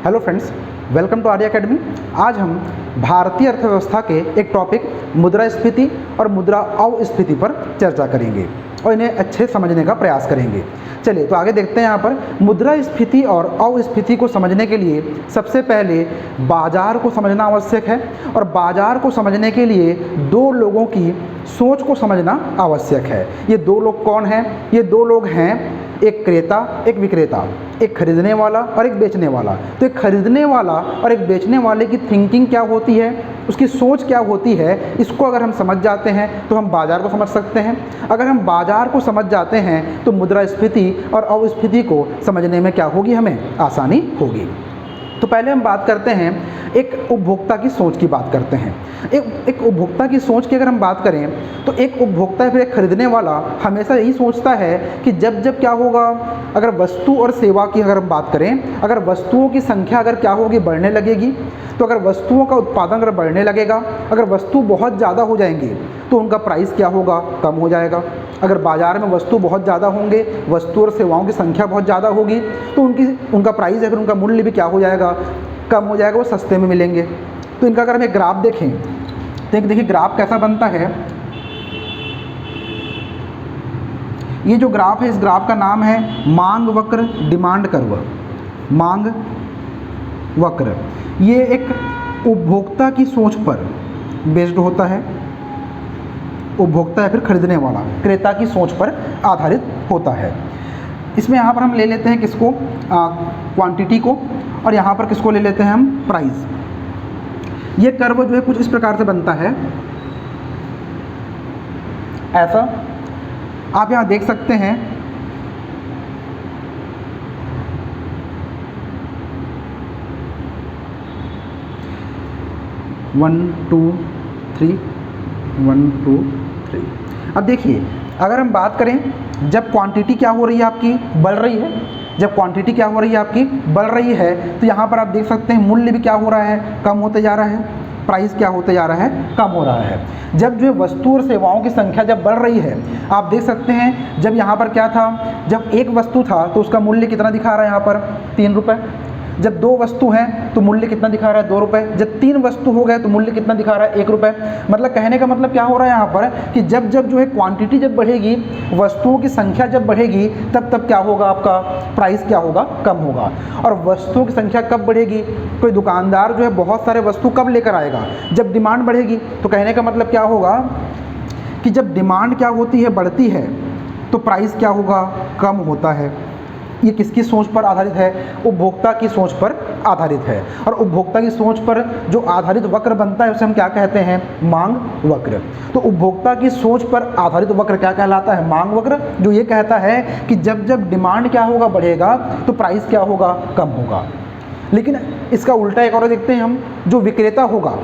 Hello friends, welcome to Arya Academy. आज हम भारतीय अर्थव्यवस्था के एक टॉपिक मुद्रास्फीति और मुद्रा अवस्फीति पर चर्चा करेंगे और इन्हें अच्छे समझने का प्रयास करेंगे। चलिए तो आगे देखते हैं। यहाँ पर मुद्रास्फीति और अवस्फीति को समझने के लिए सबसे पहले बाजार को समझना आवश्यक है और बाजार को समझने के लिए दो लोगों की सोच को समझना आवश्यक है। ये दो लोग कौन हैं? ये दो लोग हैं, एक क्रेता एक विक्रेता, एक खरीदने वाला और एक बेचने वाला। तो एक खरीदने वाला और एक बेचने वाले की थिंकिंग क्या होती है, उसकी सोच क्या होती है, इसको अगर हम समझ जाते हैं तो हम बाजार को समझ सकते हैं। अगर हम बाजार को समझ जाते हैं तो मुद्रास्फीति और अवस्फीति को समझने में क्या होगी, हमें आसानी होगी। तो पहले हम बात करते हैं, एक उपभोक्ता की सोच की बात करते हैं। एक उपभोक्ता की सोच की अगर हम बात करें तो एक उपभोक्ता या फिर एक खरीदने वाला हमेशा यही सोचता है कि जब जब क्या होगा, अगर वस्तु और सेवा की अगर हम बात करें, अगर वस्तुओं की संख्या अगर क्या होगी, बढ़ने लगेगी, तो अगर वस्तुओं का उत्पादन अगर बढ़ने लगेगा, अगर वस्तु बहुत ज़्यादा हो जाएंगी तो उनका प्राइस क्या होगा, कम हो जाएगा। अगर बाज़ार में वस्तु बहुत ज़्यादा होंगे, वस्तु और सेवाओं की संख्या बहुत ज़्यादा होगी तो उनका प्राइस या फिर उनका मूल्य भी क्या हो जाएगा, कम हो जाएगा, वो सस्ते में मिलेंगे। तो इनका अगर हम एक ग्राफ देखें तो देखिए ग्राफ कैसा बनता है। ये जो ग्राफ है, इस ग्राफ का नाम है मांग वक्र, डिमांड कर्व। मांग वक्र ये एक उपभोक्ता की सोच पर बेस्ड होता है। उपभोक्ता या फिर खरीदने वाला, क्रेता की सोच पर आधारित होता है। इसमें यहाँ पर हम ले लेते हैं किसको, क्वांटिटी को, और यहाँ पर किसको ले लेते हैं हम, प्राइस। ये कर्व जो है कुछ इस प्रकार से बनता है, ऐसा आप यहाँ देख सकते हैं। One two three, one two three. अब देखिए, अगर हम बात करें, जब क्वांटिटी क्या हो रही है आपकी, बढ़ रही है, जब क्वांटिटी क्या हो रही है आपकी, बढ़ रही है, तो यहाँ पर आप देख सकते हैं मूल्य भी क्या हो रहा है, कम होते जा रहा है, प्राइस क्या होते जा रहा है, कम हो रहा है। जब जो है वस्तु और सेवाओं की संख्या जब बढ़ रही है, आप देख सकते हैं, जब यहाँ पर क्या था, जब एक वस्तु था तो उसका मूल्य कितना दिखा रहा है यहाँ पर, 3 रुपये। जब 2 वस्तु हैं तो मूल्य कितना दिखा रहा है, 2 रुपये। जब 3 वस्तु हो गए तो मूल्य कितना दिखा रहा है, 1 रुपये। मतलब कहने का मतलब क्या हो रहा है यहाँ पर कि जब जब जो है क्वांटिटी जब बढ़ेगी, वस्तुओं की संख्या जब बढ़ेगी, तब तब क्या होगा, आपका प्राइस क्या होगा, कम होगा। और वस्तुओं की संख्या कब बढ़ेगी, कोई दुकानदार जो है बहुत सारे वस्तु कब लेकर आएगा, जब डिमांड बढ़ेगी। तो कहने का मतलब क्या होगा कि जब डिमांड क्या होती है, बढ़ती है, तो प्राइस क्या होगा, कम होता है। ये किसकी सोच पर आधारित है, उपभोक्ता की सोच पर आधारित है। और उपभोक्ता की सोच पर जो आधारित वक्र बनता है उसे हम क्या कहते हैं, मांग वक्र। तो उपभोक्ता की सोच पर आधारित वक्र क्या कहलाता है, मांग वक्र, जो ये कहता है कि जब जब डिमांड क्या होगा, बढ़ेगा, तो प्राइस क्या होगा, कम होगा। लेकिन इसका उल्टा एक और देखते हैं हम, जो विक्रेता होगा,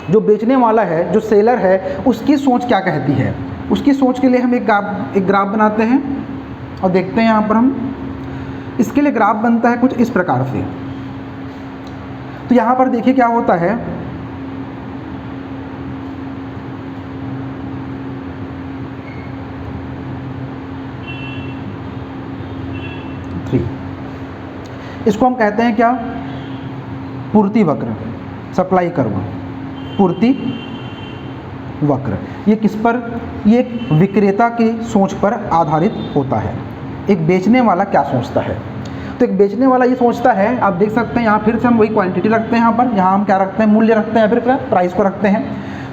जो बेचने वाला है, जो सेलर है, उसकी सोच क्या कहती है। उसकी सोच के लिए हम एक ग्राफ बनाते हैं और देखते हैं। यहाँ पर हम इसके लिए ग्राफ बनता है कुछ इस प्रकार से। तो यहाँ पर देखिए क्या होता है, इसको हम कहते हैं क्या, पूर्ति वक्र, सप्लाई कर्व, पूर्ति वक्र। ये किस पर, ये एक विक्रेता की सोच पर आधारित होता है। एक बेचने वाला क्या सोचता है, तो एक बेचने वाला ये सोचता है, आप देख सकते हैं यहाँ फिर से हम वही क्वांटिटी रखते हैं। यहाँ हम क्या रखते हैं, मूल्य रखते हैं, फिर प्राइस को रखते हैं।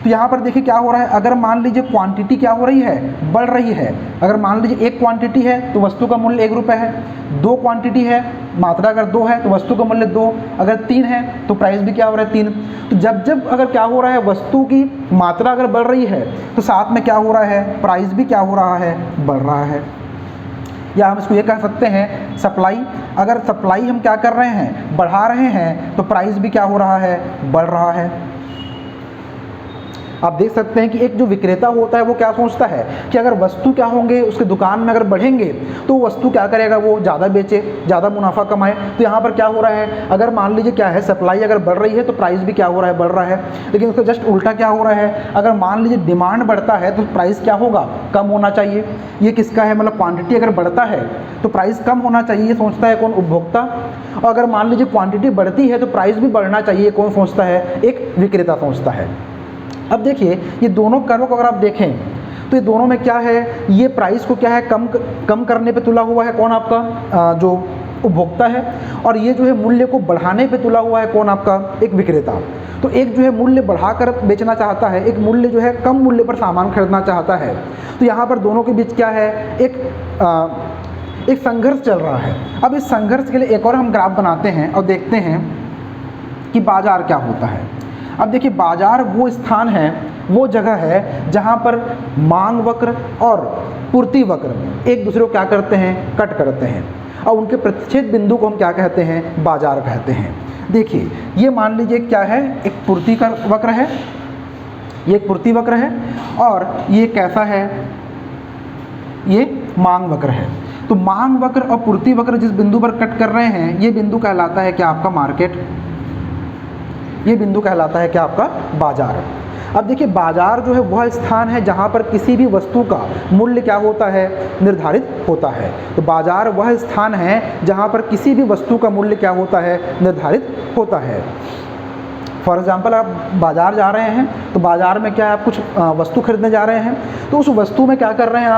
तो यहाँ पर देखिए क्या हो रहा है, अगर मान लीजिए क्वांटिटी क्या हो रही है, बढ़ रही है। अगर मान लीजिए एक क्वांटिटी है तो वस्तु का मूल्य 1 रुपये है। 2 क्वांटिटी है, मात्रा अगर 2 है तो वस्तु का मूल्य 2। अगर 3 है तो प्राइस भी क्या हो रहा है, 3। तो जब जब अगर क्या हो रहा है, वस्तु की मात्रा अगर बढ़ रही है तो साथ में क्या हो रहा है, प्राइस भी क्या हो रहा है, बढ़ रहा है। या हम इसको ये कह सकते हैं सप्लाई। अगर सप्लाई हम क्या कर रहे हैं, बढ़ा रहे हैं, तो प्राइस भी क्या हो रहा है, बढ़ रहा है। आप देख सकते हैं कि एक जो विक्रेता होता है वो क्या सोचता है कि अगर वस्तु क्या होंगे उसकी दुकान में अगर बढ़ेंगे तो वस्तु क्या करेगा, वो ज़्यादा बेचे, ज़्यादा मुनाफा कमाए। तो यहाँ पर क्या हो रहा है, अगर मान लीजिए क्या है, सप्लाई अगर बढ़ रही है तो प्राइस भी क्या हो रहा है, बढ़ रहा है। लेकिन उसका जस्ट उल्टा क्या हो रहा है, अगर मान लीजिए डिमांड बढ़ता है तो प्राइस क्या होगा, कम होना चाहिए। ये किसका है, मतलब क्वांटिटी अगर बढ़ता है तो प्राइस कम होना चाहिए, ये सोचता है कौन, उपभोक्ता। और अगर मान लीजिए क्वांटिटी बढ़ती है तो प्राइस भी बढ़ना चाहिए, कौन सोचता है, एक विक्रेता सोचता है। अब देखिए ये दोनों कर्व को अगर आप देखें तो ये दोनों में क्या है, ये प्राइस को क्या है, कम करने पे तुला हुआ है, कौन, आपका जो उपभोक्ता है। और ये जो है मूल्य को बढ़ाने पे तुला हुआ है, कौन, आपका एक विक्रेता। तो एक जो है मूल्य बढ़ाकर बेचना चाहता है, एक मूल्य जो है कम मूल्य पर सामान खरीदना चाहता है। तो यहाँ पर दोनों के बीच क्या है, एक संघर्ष चल रहा है। अब इस संघर्ष के लिए एक और हम ग्राफ बनाते हैं और देखते हैं कि बाजार क्या होता है। अब देखिए बाजार वो स्थान है, वो जगह है जहाँ पर मांग वक्र और पूर्ति वक्र एक दूसरे को क्या करते हैं, कट करते हैं, और उनके प्रतिच्छेद बिंदु को हम क्या कहते हैं, बाजार कहते हैं। देखिए ये मान लीजिए क्या है, एक पूर्ति का वक्र है, ये एक पूर्ति वक्र है, और ये कैसा है, ये मांग वक्र है। तो मांग वक्र और पूर्ति वक्र जिस बिंदु पर कट कर रहे हैं, ये बिंदु कहलाता है क्या, आपका मार्केट। ये बिंदु कहलाता है क्या, आपका बाजार। अब देखिए बाजार जो है वह स्थान है जहाँ पर किसी भी वस्तु का मूल्य क्या होता है, निर्धारित होता है। तो बाजार वह स्थान है जहाँ पर किसी भी वस्तु का मूल्य क्या होता है, निर्धारित होता है। फॉर एग्जाम्पल आप बाज़ार जा रहे हैं तो बाज़ार में क्या है, आप कुछ वस्तु खरीदने जा रहे हैं, तो उस वस्तु में क्या कर रहे हैं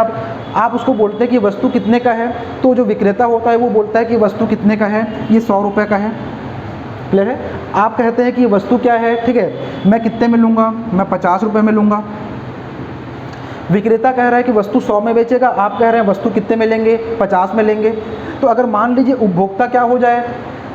आप उसको बोलते हैं कि वस्तु कितने का है। तो जो विक्रेता होता है वो बोलता है कि वस्तु कितने का है, ये 100 रुपये का है। क्लियर है। आप कहते हैं कि ये वस्तु क्या है, ठीक है, मैं कितने में लूँगा, मैं 50 रुपये में लूँगा। विक्रेता कह रहा है कि वस्तु 100 में बेचेगा, आप कह रहे हैं वस्तु कितने में लेंगे, 50 में लेंगे। तो अगर मान लीजिए उपभोक्ता क्या हो जाए,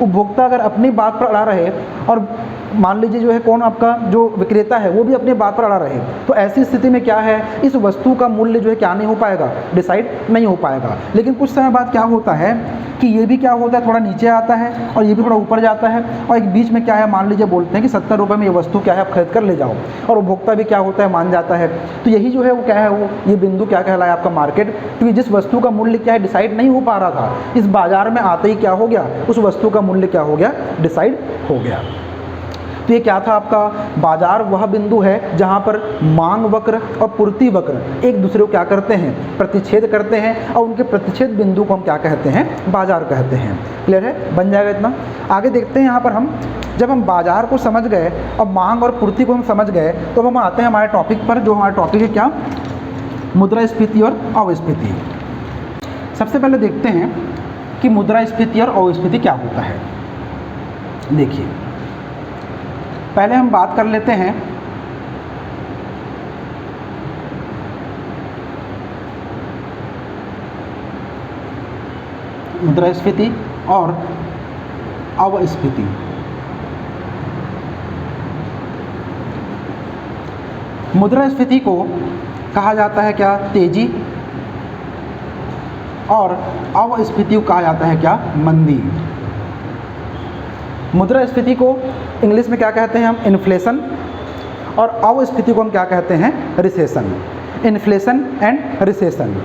उपभोक्ता अगर अपनी बात पर अड़ा रहे और मान लीजिए जो है कौन, आपका जो विक्रेता है वो भी अपनी बात पर अड़ा रहे, तो ऐसी स्थिति में क्या है, इस वस्तु का मूल्य जो है क्या नहीं हो पाएगा, डिसाइड नहीं हो पाएगा। लेकिन कुछ समय बाद क्या होता है कि ये भी क्या होता है, थोड़ा नीचे आता है और ये भी थोड़ा ऊपर जाता है, और एक बीच में क्या है, मान लीजिए बोलते हैं कि 70 रुपये में ये वस्तु क्या है, आप खरीद कर ले जाओ, और उपभोक्ता भी क्या होता है, मान जाता है। तो यही जो है वो क्या है, वो ये बिंदु क्या कहलाया, आपका मार्केट। क्योंकि जिस वस्तु का मूल्य क्या है, डिसाइड नहीं हो पा रहा था, इस बाजार में आते ही क्या हो गया, उस वस्तु का मूल्य क्या हो गया, डिसाइड हो गया। तो ये क्या था, आपका बाजार वह बिंदु है जहाँ पर मांग वक्र और पूर्ति वक्र एक दूसरे को क्या करते हैं, प्रतिच्छेद करते हैं, और उनके प्रतिच्छेद बिंदु को हम क्या कहते हैं, बाजार कहते हैं। क्लियर है, बन जाएगा इतना। आगे देखते हैं यहाँ पर हम, जब हम बाजार को समझ गए और मांग और पूर्ति को हम समझ गए, तो हम आते हैं हमारे टॉपिक पर, जो हमारा टॉपिक है क्या, मुद्रास्फीति और अवस्फीति। सबसे पहले देखते हैं कि मुद्रास्फीति और अवस्फीति क्या होता है। देखिए पहले हम बात कर लेते हैं मुद्रास्फीति और अवस्फीति। मुद्रास्फीति को कहा जाता है क्या, तेजी, और अवस्फीति को कहा जाता है क्या, मंदी। मुद्रास्फीति को इंग्लिश में क्या कहते हैं हम, इन्फ्लेशन, और अवस्फीति को हम क्या कहते हैं, recession. Inflation and recession,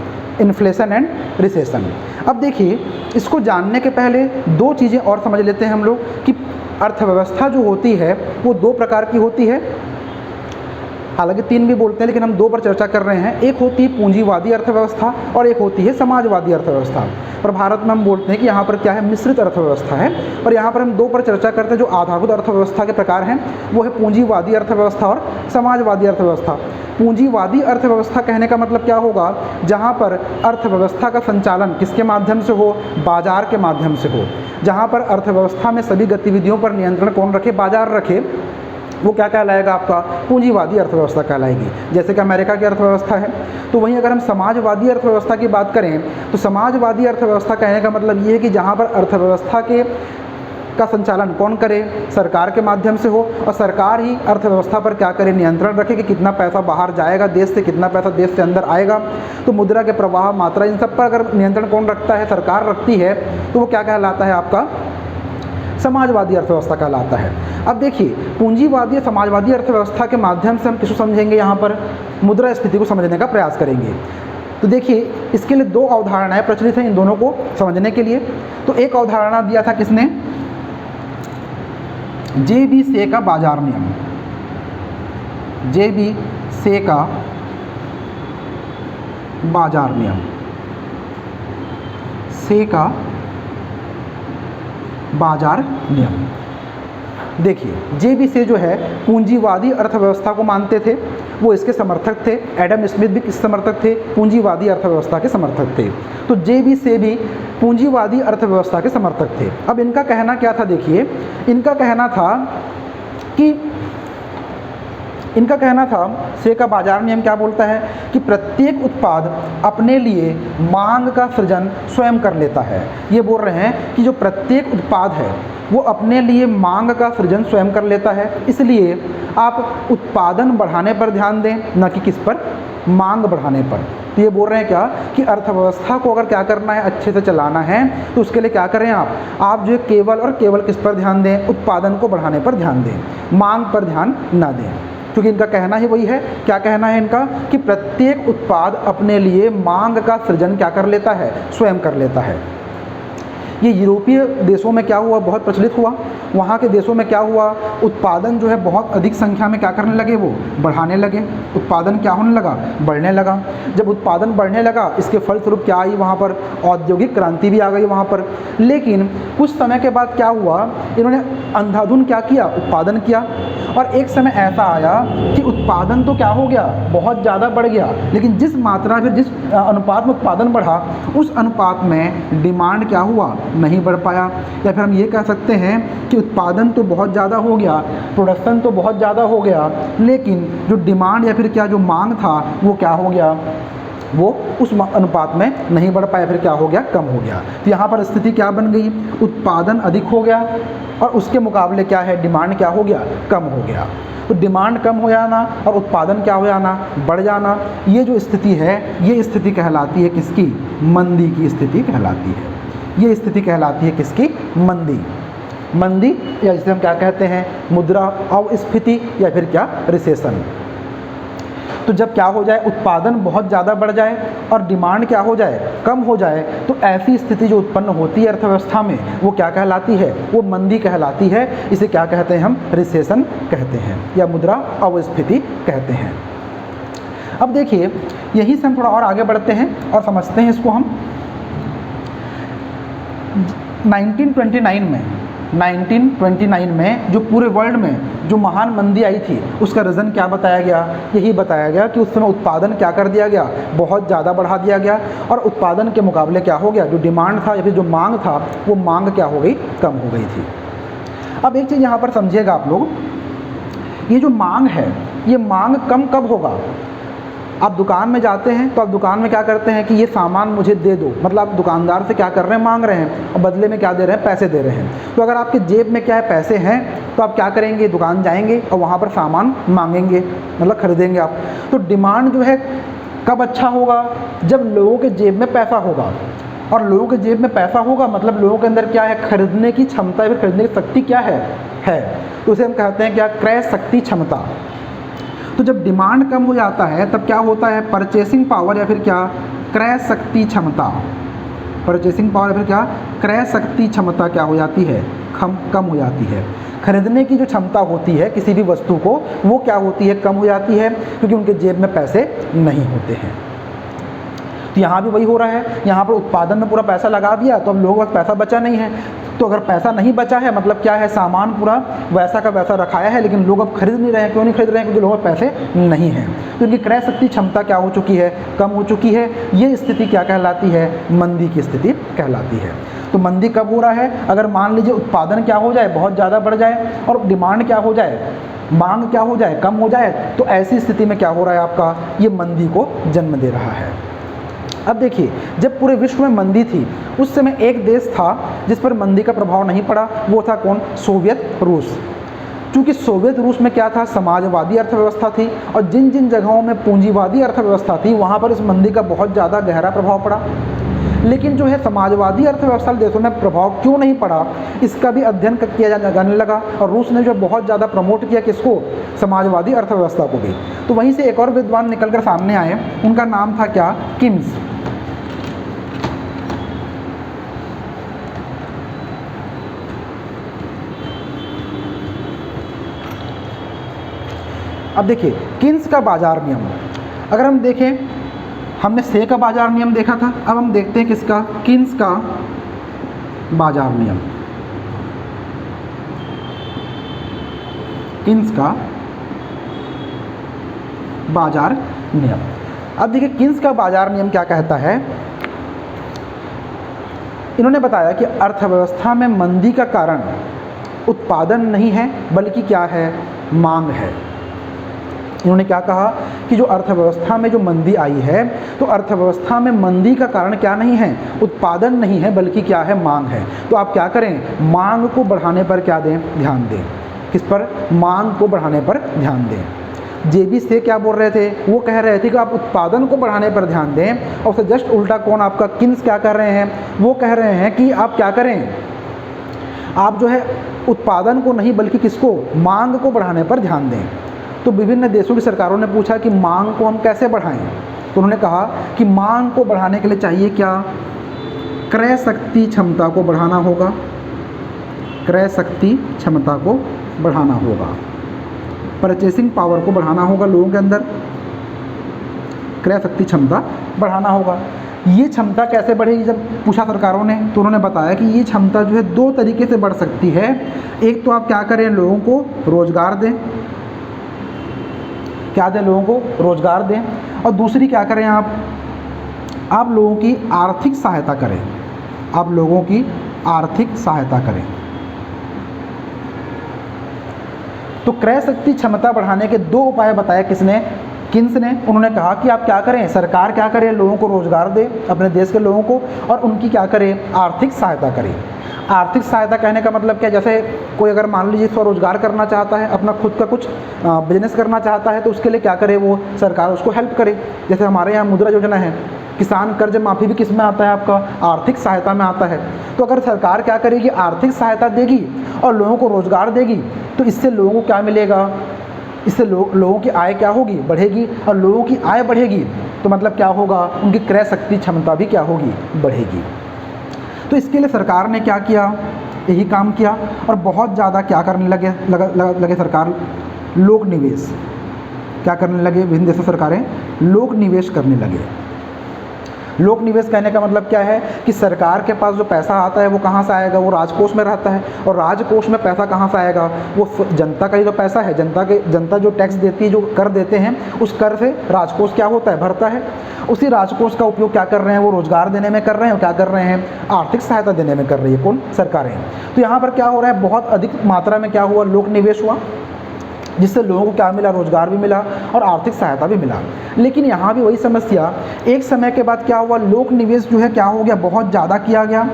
inflation and recession. अब देखिए इसको जानने के पहले दो चीज़ें और समझ लेते हैं हम लोग कि अर्थव्यवस्था जो होती है वो दो प्रकार की होती है, हालांकि तीन भी बोलते हैं लेकिन हम दो पर चर्चा कर रहे हैं। एक होती है पूंजीवादी अर्थव्यवस्था और एक होती है समाजवादी अर्थव्यवस्था। पर भारत में हम बोलते हैं कि यहाँ पर क्या है, मिश्रित अर्थव्यवस्था है। और यहाँ पर हम दो पर चर्चा करते हैं जो आधारभूत अर्थव्यवस्था के प्रकार हैं, वो है पूंजीवादी अर्थव्यवस्था और समाजवादी अर्थव्यवस्था। पूंजीवादी अर्थव्यवस्था कहने का मतलब क्या होगा, जहाँ पर अर्थव्यवस्था का संचालन किसके माध्यम से हो, बाजार के माध्यम से हो। जहाँ पर अर्थव्यवस्था में सभी गतिविधियों पर नियंत्रण कौन रखे, बाजार रखे, वो क्या कहलाएगा, आपका पूंजीवादी अर्थव्यवस्था कहलाएगी। जैसे कि अमेरिका की अर्थव्यवस्था है। तो वहीं अगर हम समाजवादी अर्थव्यवस्था की बात करें तो समाजवादी अर्थव्यवस्था कहने का मतलब ये है कि जहाँ पर अर्थव्यवस्था का संचालन कौन करे, सरकार के माध्यम से हो, और सरकार ही अर्थव्यवस्था पर क्या करे, नियंत्रण रखे कि कितना पैसा बाहर जाएगा देश से, कितना पैसा देश से अंदर आएगा। तो मुद्रा के प्रवाह, मात्रा, इन सब पर अगर नियंत्रण कौन रखता है, सरकार रखती है, तो वो क्या कहलाता है, आपका समाजवादी अर्थव्यवस्था कहलाता है। अब देखिए, पूंजीवादी या समाजवादी अर्थव्यवस्था के माध्यम से हम किसको समझेंगे, यहाँ पर मुद्रास्फीति को समझने का प्रयास करेंगे। तो देखिए, इसके लिए दो अवधारणाएं प्रचलित हैं इन दोनों को समझने के लिए। तो एक अवधारणा दिया था किसने, जे.बी. से का बाजार नियम, जे.बी. से का बाजार नियम, से का बाजार नियम। देखिए, जे.बी. से जो है पूंजीवादी अर्थव्यवस्था को मानते थे, वो इसके समर्थक थे। एडम स्मिथ भी किस समर्थक थे, पूंजीवादी अर्थव्यवस्था के समर्थक थे। तो जे.बी. से भी पूंजीवादी अर्थव्यवस्था के समर्थक थे। अब इनका कहना क्या था, देखिए, इनका कहना था से का बाजार नियम क्या बोलता है कि प्रत्येक उत्पाद अपने लिए मांग का सृजन स्वयं कर लेता है। ये बोल रहे हैं कि जो प्रत्येक उत्पाद है वो अपने लिए मांग का सृजन स्वयं कर लेता है, इसलिए आप उत्पादन बढ़ाने पर ध्यान दें, न कि किस पर, मांग बढ़ाने पर। तो ये बोल रहे हैं क्या कि अर्थव्यवस्था को अगर क्या करना है, अच्छे से चलाना है, तो उसके लिए क्या करें आप जो केवल और केवल किस पर ध्यान दें, उत्पादन को बढ़ाने पर ध्यान दें, मांग पर ध्यान ना दें। क्योंकि इनका कहना ही वही है, क्या कहना है इनका कि प्रत्येक उत्पाद अपने लिए मांग का सृजन क्या कर लेता है, स्वयं कर लेता है। ये यूरोपीय देशों में क्या हुआ, बहुत प्रचलित हुआ। वहाँ के देशों में क्या हुआ, उत्पादन जो है बहुत अधिक संख्या में क्या करने लगे, वो बढ़ाने लगे। उत्पादन क्या होने लगा, बढ़ने लगा। जब उत्पादन बढ़ने लगा, इसके फलस्वरूप क्या आई, वहाँ पर औद्योगिक क्रांति भी आ गई वहाँ पर। लेकिन कुछ समय के बाद क्या हुआ, इन्होंने अंधाधुंध क्या किया, उत्पादन किया। और एक समय ऐसा आया कि उत्पादन तो क्या हो गया, बहुत ज़्यादा बढ़ गया, लेकिन जिस मात्रा फिर जिस अनुपात में उत्पादन बढ़ा, उस अनुपात में डिमांड क्या हुआ, नहीं बढ़ पाया। या फिर हम ये कह सकते हैं कि उत्पादन तो बहुत ज़्यादा हो गया, प्रोडक्शन तो बहुत ज़्यादा हो गया, लेकिन जो डिमांड या फिर क्या जो मांग था वो क्या हो गया, वो उस अनुपात में नहीं बढ़ पाया, फिर क्या हो गया, कम हो गया। तो यहाँ पर स्थिति क्या बन गई, उत्पादन अधिक हो गया और उसके मुकाबले क्या है, डिमांड क्या हो गया, कम हो गया। तो डिमांड कम हो जाना और उत्पादन क्या हो जाना, बढ़ जाना, ये जो स्थिति है, ये स्थिति कहलाती है किसकी, मंदी की स्थिति कहलाती है। ये स्थिति कहलाती है किसकी, मंदी, या जिसे हम क्या कहते हैं, मुद्रा अस्फीति या फिर क्या, रिसेशन। तो जब क्या हो जाए, उत्पादन बहुत ज़्यादा बढ़ जाए और डिमांड क्या हो जाए, कम हो जाए, तो ऐसी स्थिति जो उत्पन्न होती है अर्थव्यवस्था में, वो क्या कहलाती है, वो मंदी कहलाती है। इसे क्या कहते हैं हम, रिसेशन कहते हैं या मुद्रा अस्फीति कहते हैं। अब देखिए, यही से हम थोड़ा और आगे बढ़ते हैं और समझते हैं इसको हम। 1929 में जो पूरे वर्ल्ड में जो महान मंदी आई थी, उसका रीज़न क्या बताया गया, यही बताया गया कि उस समय उत्पादन क्या कर दिया गया, बहुत ज़्यादा बढ़ा दिया गया और उत्पादन के मुकाबले क्या हो गया, जो डिमांड था या फिर जो मांग था, वो मांग क्या हो गई, कम हो गई थी। अब एक चीज़ यहाँ पर समझिएगा आप लोग, ये जो मांग है, ये मांग कम कब होगा। आप दुकान में जाते हैं तो आप दुकान में क्या करते हैं कि ये सामान मुझे दे दो, मतलब आप दुकानदार से क्या कर रहे हैं, मांग रहे हैं और बदले में क्या दे रहे हैं, पैसे दे रहे हैं। तो अगर आपके जेब में क्या है, पैसे हैं, तो आप क्या करेंगे, दुकान जाएंगे और वहाँ पर सामान मांगेंगे, मतलब खरीदेंगे आप। तो डिमांड जो है कब अच्छा होगा, जब लोगों के जेब में पैसा होगा। और लोगों के जेब में पैसा होगा मतलब लोगों के अंदर क्या है, खरीदने की क्षमता या फिर खरीदने की शक्ति क्या है। तो उसे हम कहते हैं क्या, क्रय शक्ति क्षमता। तो जब डिमांड कम हो जाता है तब क्या होता है, परचेसिंग पावर या फिर क्या, क्रय शक्ति क्षमता, परचेसिंग पावर या फिर क्या, क्रय शक्ति क्षमता क्या हो जाती है, कम हो जाती है। खरीदने की जो क्षमता होती है किसी भी वस्तु को, वो क्या होती है, कम हो जाती है, क्योंकि उनके जेब में पैसे नहीं होते हैं। तो यहाँ भी वही हो रहा है, यहाँ पर उत्पादन में पूरा पैसा लगा दिया तो अब लोगों के पास पैसा बचा नहीं है। तो अगर पैसा नहीं बचा है मतलब क्या है, सामान पूरा वैसा का वैसा रखाया है, लेकिन लोग अब खरीद नहीं रहे हैं। क्यों नहीं खरीद रहे हैं, क्योंकि लोगों के पैसे नहीं हैं। तो इनकी क्रय शक्ति क्षमता क्या हो चुकी है, कम हो चुकी है। ये स्थिति क्या कहलाती है, मंदी की स्थिति कहलाती है। तो मंदी कब हो रहा है, अगर मान लीजिए उत्पादन क्या हो जाए, बहुत ज़्यादा बढ़ जाए और डिमांड क्या हो जाए, मांग क्या हो जाए, कम हो जाए, तो ऐसी स्थिति में क्या हो रहा है आपका, ये मंदी को जन्म दे रहा है। अब देखिए, जब पूरे विश्व में मंदी थी उस समय एक देश था जिस पर मंदी का प्रभाव नहीं पड़ा, वो था कौन, सोवियत रूस। क्योंकि सोवियत रूस में क्या था, समाजवादी अर्थव्यवस्था थी और जिन जिन जगहों में पूंजीवादी अर्थव्यवस्था थी वहाँ पर इस मंदी का बहुत ज़्यादा गहरा प्रभाव पड़ा। लेकिन जो है समाजवादी अर्थव्यवस्था देशों में प्रभाव क्यों नहीं पड़ा, इसका भी अध्ययन किया जाने लगा और रूस ने जो बहुत ज़्यादा प्रमोट किया किसको, समाजवादी अर्थव्यवस्था को भी। तो वहीं से एक और विद्वान निकल कर सामने आए, उनका नाम था क्या, कीन्स। अब देखिए कीन्स का बाजार नियम, अगर हम देखें, हमने से का बाजार नियम देखा था, अब हम देखते हैं किसका, कीन्स का बाजार नियम। कीन्स का बाजार नियम। अब देखिए कीन्स का बाजार नियम क्या कहता है, इन्होंने बताया कि अर्थव्यवस्था में मंदी का कारण उत्पादन नहीं है बल्कि क्या है, मांग है। इन्होंने क्या कहा कि जो अर्थव्यवस्था में जो मंदी आई है, तो अर्थव्यवस्था में मंदी का कारण क्या नहीं है, उत्पादन नहीं है बल्कि क्या है, मांग है। तो आप क्या करें, मांग को बढ़ाने पर क्या दें, ध्यान दें। किस पर, मांग को बढ़ाने पर ध्यान दें। जेबी से क्या बोल रहे थे, वो कह रहे थे कि आप उत्पादन को बढ़ाने पर ध्यान दें, और उससे जस्ट उल्टा कौन, आपका कीन्स क्या कर रहे हैं, वो कह रहे हैं कि आप क्या करें, आप जो है उत्पादन को नहीं बल्कि किसको, मांग को बढ़ाने पर ध्यान दें। तो विभिन्न देशों की सरकारों ने पूछा कि मांग को हम कैसे बढ़ाएं, तो उन्होंने कहा कि मांग को बढ़ाने के लिए चाहिए क्या, क्रय शक्ति क्षमता को बढ़ाना होगा, क्रय शक्ति क्षमता को बढ़ाना होगा, परचेसिंग पावर को बढ़ाना होगा लोगों के अंदर, क्रय शक्ति क्षमता बढ़ाना होगा। ये क्षमता कैसे बढ़ेगी, जब पूछा सरकारों ने, तो उन्होंने बताया कि ये क्षमता जो है दो तरीके से बढ़ सकती है। एक तो आप क्या करें, लोगों को रोजगार दें, क्या दें, लोगों को रोजगार दें, और दूसरी क्या करें, आप लोगों की आर्थिक सहायता करें, आप लोगों की आर्थिक सहायता करें। तो क्रय शक्ति क्षमता बढ़ाने के दो उपाय बताए किसने, कीन्स ने। उन्होंने कहा कि आप क्या करें, सरकार क्या करे, लोगों को रोजगार दे, अपने देश के लोगों को, और उनकी क्या करे, आर्थिक सहायता करे। आर्थिक सहायता कहने का मतलब क्या, जैसे कोई अगर मान लीजिए स्वरोजगार करना चाहता है, अपना खुद का कुछ बिजनेस करना चाहता है, तो उसके लिए क्या करे, वो सरकार उसको हेल्प करे। जैसे हमारे यहाँ मुद्रा योजना है, किसान कर्ज माफ़ी भी किस में आता है, आपका आर्थिक सहायता में आता है। तो अगर सरकार क्या करेगी, आर्थिक सहायता देगी और लोगों को रोजगार देगी, तो इससे लोगों को क्या मिलेगा, इससे लोगों की आय क्या होगी, बढ़ेगी, और लोगों की आय बढ़ेगी तो मतलब क्या होगा, उनकी क्रय शक्ति क्षमता भी क्या होगी, बढ़ेगी। तो इसके लिए सरकार ने क्या किया, यही काम किया, और बहुत ज़्यादा क्या करने लगे सरकार, लोक निवेश, क्या करने लगे, विभिन्न देशों सरकारें लोक निवेश करने लगे। लोक निवेश कहने का मतलब क्या है कि सरकार के पास जो पैसा आता है वो कहाँ से आएगा, वो राजकोष में रहता है, और राजकोष में पैसा कहाँ से आएगा, वो जनता का ही जो पैसा है, जनता जो टैक्स देती है, जो कर देते हैं, उस कर से राजकोष क्या होता है, भरता है। उसी राजकोष का उपयोग क्या कर रहे हैं, वो रोजगार देने में कर रहे हैं, और क्या कर रहे हैं, आर्थिक सहायता देने में कर रही है कौन, सरकारें। तो यहाँ पर क्या हो रहा है, बहुत अधिक मात्रा में क्या हुआ, लोक निवेश हुआ, जिससे लोगों को क्या मिला, रोजगार भी मिला और आर्थिक सहायता भी मिला। लेकिन यहाँ भी वही समस्या, एक समय के बाद क्या हुआ, लोक निवेश जो है क्या हो गया, बहुत ज़्यादा किया गया,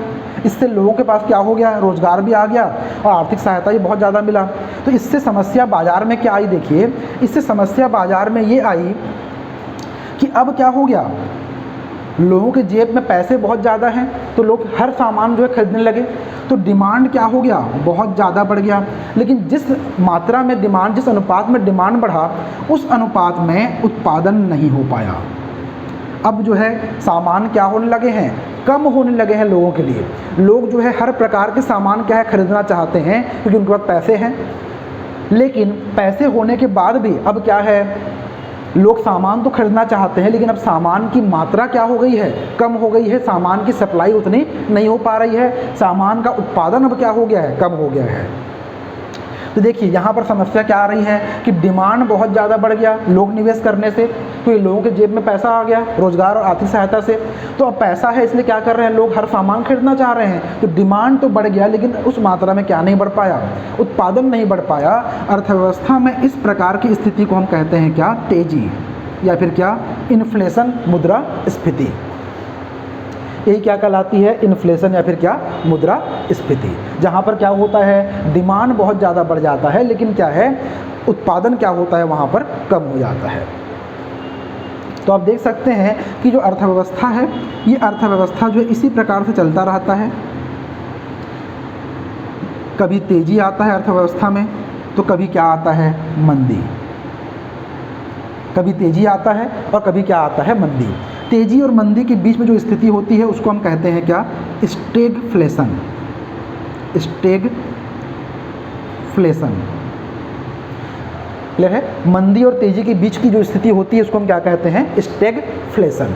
इससे लोगों के पास क्या हो गया, रोजगार भी आ गया और आर्थिक सहायता भी बहुत ज़्यादा मिला। तो इससे समस्या बाजार में क्या आई, देखिए इससे समस्या बाजार में ये आई कि अब क्या हो गया, लोगों के जेब में पैसे बहुत ज़्यादा हैं, तो लोग हर सामान जो है खरीदने लगे, तो डिमांड क्या हो गया, बहुत ज़्यादा बढ़ गया। लेकिन जिस मात्रा में डिमांड, जिस अनुपात में डिमांड बढ़ा, उस अनुपात में उत्पादन नहीं हो पाया। अब जो है सामान क्या होने लगे हैं, कम होने लगे हैं लोगों के लिए। लोग जो है हर प्रकार के सामान क्या है खरीदना चाहते हैं, क्योंकि उनके पास पैसे हैं। लेकिन पैसे होने के बाद भी अब क्या है, लोग सामान तो खरीदना चाहते हैं, लेकिन अब सामान की मात्रा क्या हो गई है, कम हो गई है, सामान की सप्लाई उतनी नहीं हो पा रही है, सामान का उत्पादन अब क्या हो गया है, कम हो गया है। तो देखिए यहाँ पर समस्या क्या आ रही है कि डिमांड बहुत ज़्यादा बढ़ गया लोग निवेश करने से, तो ये लोगों के जेब में पैसा आ गया रोजगार और आर्थिक सहायता से। तो अब पैसा है इसलिए क्या कर रहे हैं, लोग हर सामान खरीदना चाह रहे हैं, तो डिमांड तो बढ़ गया लेकिन उस मात्रा में क्या नहीं बढ़ पाया, उत्पादन नहीं बढ़ पाया। अर्थव्यवस्था में इस प्रकार की स्थिति को हम कहते हैं क्या, तेजी, या फिर क्या, इन्फ्लेशन, मुद्रा स्फीति। यही क्या कहलाती है, इन्फ्लेशन या फिर क्या, मुद्रा स्फीति। जहाँ पर क्या होता है, डिमांड बहुत ज़्यादा बढ़ जाता है लेकिन क्या है, उत्पादन क्या होता है वहाँ पर कम हो जाता है। तो आप देख सकते हैं कि जो अर्थव्यवस्था है, ये अर्थव्यवस्था जो है इसी प्रकार से चलता रहता है। कभी तेजी आता है अर्थव्यवस्था में, तो कभी क्या आता है, मंदी। कभी तेजी आता है और कभी क्या आता है, मंदी। तेजी और मंदी के बीच में जो स्थिति होती है उसको हम कहते हैं क्या, स्टैगफ्लेशन। स्टैगफ्लेशन क्लियर है। मंदी और तेजी के बीच की जो स्थिति होती है उसको हम क्या कहते हैं, स्टैगफ्लेशन।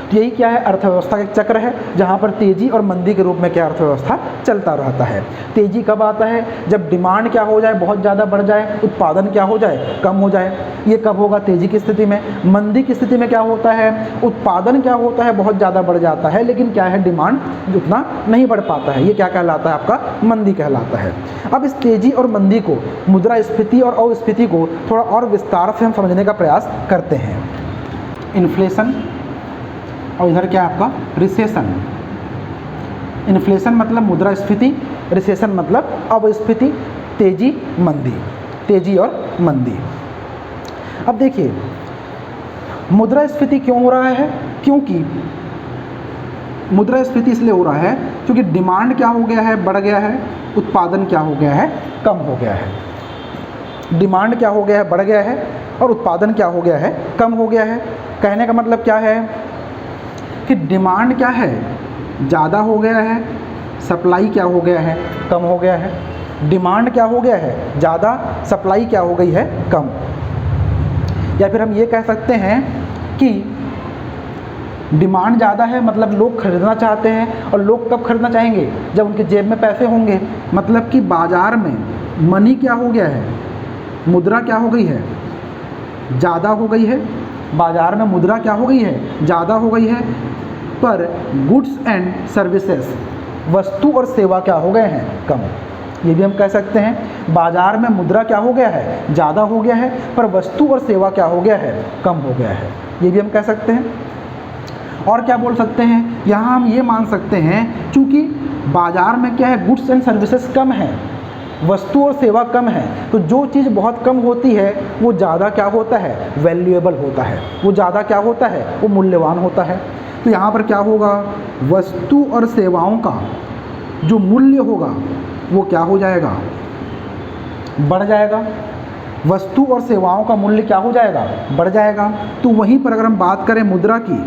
तो यही क्या है, अर्थव्यवस्था का एक चक्र है जहाँ पर तेजी और मंदी के रूप में क्या अर्थव्यवस्था चलता रहता है। तेजी कब आता है, जब डिमांड क्या हो जाए, बहुत ज़्यादा बढ़ जाए, उत्पादन क्या हो जाए, कम हो जाए। ये कब होगा, तेजी की स्थिति में। मंदी की स्थिति में क्या होता है, उत्पादन क्या होता है, बहुत ज़्यादा बढ़ जाता है, लेकिन क्या है, डिमांड उतना नहीं बढ़ पाता है। ये क्या कहलाता है, आपका मंदी कहलाता है। अब इस तेजी और मंदी को, मुद्रास्फीति और अस्फीति को थोड़ा और विस्तार से हम समझने का प्रयास करते हैं। इन्फ्लेशन और इधर क्या है आपका, रिसेशन। इन्फ्लेशन मतलब मुद्रास्फीति, रिसेशन मतलब अपस्फीति, तेजी मंदी, तेजी और मंदी। अब देखिए मुद्रास्फीति क्यों हो रहा है, क्योंकि मुद्रास्फीति इसलिए हो रहा है क्योंकि डिमांड क्या हो गया है, बढ़ गया है, उत्पादन क्या हो गया है, कम हो गया है। डिमांड क्या हो गया है, बढ़ गया है, और उत्पादन क्या हो गया है, कम हो गया है। कहने का मतलब क्या है कि डिमांड क्या है, ज़्यादा हो गया है, सप्लाई क्या हो गया है, कम हो गया है। डिमांड क्या हो गया है, ज़्यादा, सप्लाई क्या हो गई है, कम। या फिर हम ये कह सकते हैं कि डिमांड ज़्यादा है मतलब लोग खरीदना चाहते हैं, और लोग कब खरीदना चाहेंगे, जब उनके जेब में पैसे होंगे। मतलब कि बाज़ार में मनी क्या हो गया है, मुद्रा क्या हो गई है, ज़्यादा हो गई है। बाज़ार में मुद्रा क्या हो गई है, ज़्यादा हो गई है, पर गुड्स एंड सर्विसेज, वस्तु और सेवा क्या हो गए हैं, कम। ये भी हम कह सकते हैं, बाज़ार में मुद्रा क्या हो गया है, ज़्यादा हो गया है, पर वस्तु और सेवा क्या हो गया है, कम हो गया है। ये भी हम कह सकते हैं। और क्या बोल सकते हैं, यहाँ हम ये मान सकते हैं चूँकि बाज़ार में क्या है, गुड्स एंड सर्विसेज कम है, वस्तु और सेवा कम है, तो जो चीज़ बहुत कम होती है वो ज़्यादा क्या होता है, वैल्यूएबल होता है, वो ज़्यादा क्या होता है, वो मूल्यवान होता है। तो यहाँ पर क्या होगा, वस्तु और सेवाओं का जो मूल्य होगा वो क्या हो जाएगा, बढ़ जाएगा। वस्तु और सेवाओं का मूल्य क्या हो जाएगा, बढ़ जाएगा। तो वहीं पर अगर हम बात करें मुद्रा की,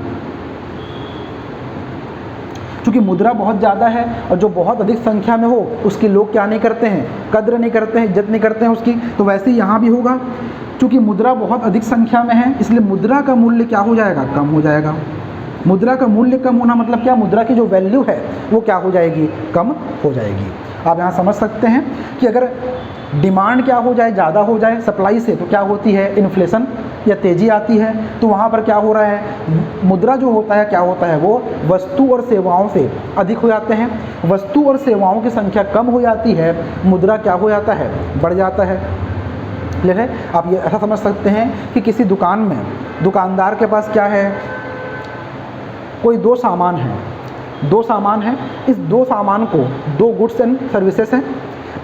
क्योंकि मुद्रा बहुत ज़्यादा है और जो बहुत अधिक संख्या में हो उसकी लोग क्या नहीं करते हैं, कद्र नहीं करते हैं, इज्जत नहीं करते हैं उसकी। तो वैसे ही यहाँ भी होगा, क्योंकि मुद्रा बहुत अधिक संख्या में है इसलिए मुद्रा का मूल्य क्या हो जाएगा, कम हो जाएगा। मुद्रा का मूल्य कम होना मतलब क्या, मुद्रा की जो वैल्यू है वो क्या हो जाएगी, कम हो जाएगी। आप यहाँ समझ सकते हैं कि अगर डिमांड क्या हो जाए, ज़्यादा हो जाए सप्लाई से, तो क्या होती है, इन्फ्लेशन या तेज़ी आती है। तो वहाँ पर क्या हो रहा है, मुद्रा जो होता है क्या होता है, वो वस्तु और सेवाओं से अधिक हो जाते हैं। वस्तु और सेवाओं की संख्या कम हो जाती है, मुद्रा क्या हो जाता है, बढ़ जाता है। क्लियर है। आप ये ऐसा समझ सकते हैं कि किसी दुकान में दुकानदार के पास क्या है, कोई दो सामान है, इस दो सामान को, दो गुड्स एंड सर्विसेज हैं,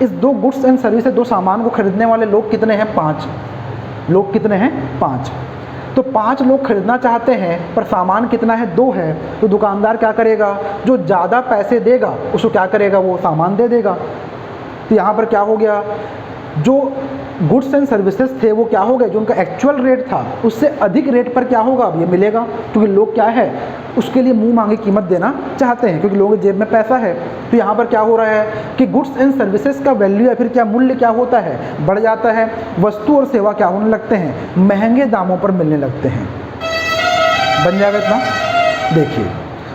इस दो गुड्स एंड सर्विसेज, दो सामान को खरीदने वाले लोग कितने हैं, 5 लोग। कितने हैं, 5। तो 5 लोग खरीदना चाहते हैं पर सामान कितना है, 2 है। तो दुकानदार क्या करेगा, जो ज़्यादा पैसे देगा उसको क्या करेगा, वो सामान दे देगा। तो यहाँ पर क्या हो गया, जो गुड्स एंड सर्विसेज थे वो क्या हो गए, जो उनका एक्चुअल रेट था उससे अधिक रेट पर क्या होगा, अब ये मिलेगा, क्योंकि लोग क्या है उसके लिए मुंह मांगी कीमत देना चाहते हैं, क्योंकि लोगों के जेब में पैसा है। तो यहाँ पर क्या हो रहा है कि गुड्स एंड सर्विसेज का वैल्यू या फिर क्या मूल्य क्या होता है, बढ़ जाता है। वस्तु और सेवा क्या होने लगते हैं, महंगे दामों पर मिलने लगते हैं। बन जाएगा इतना। देखिए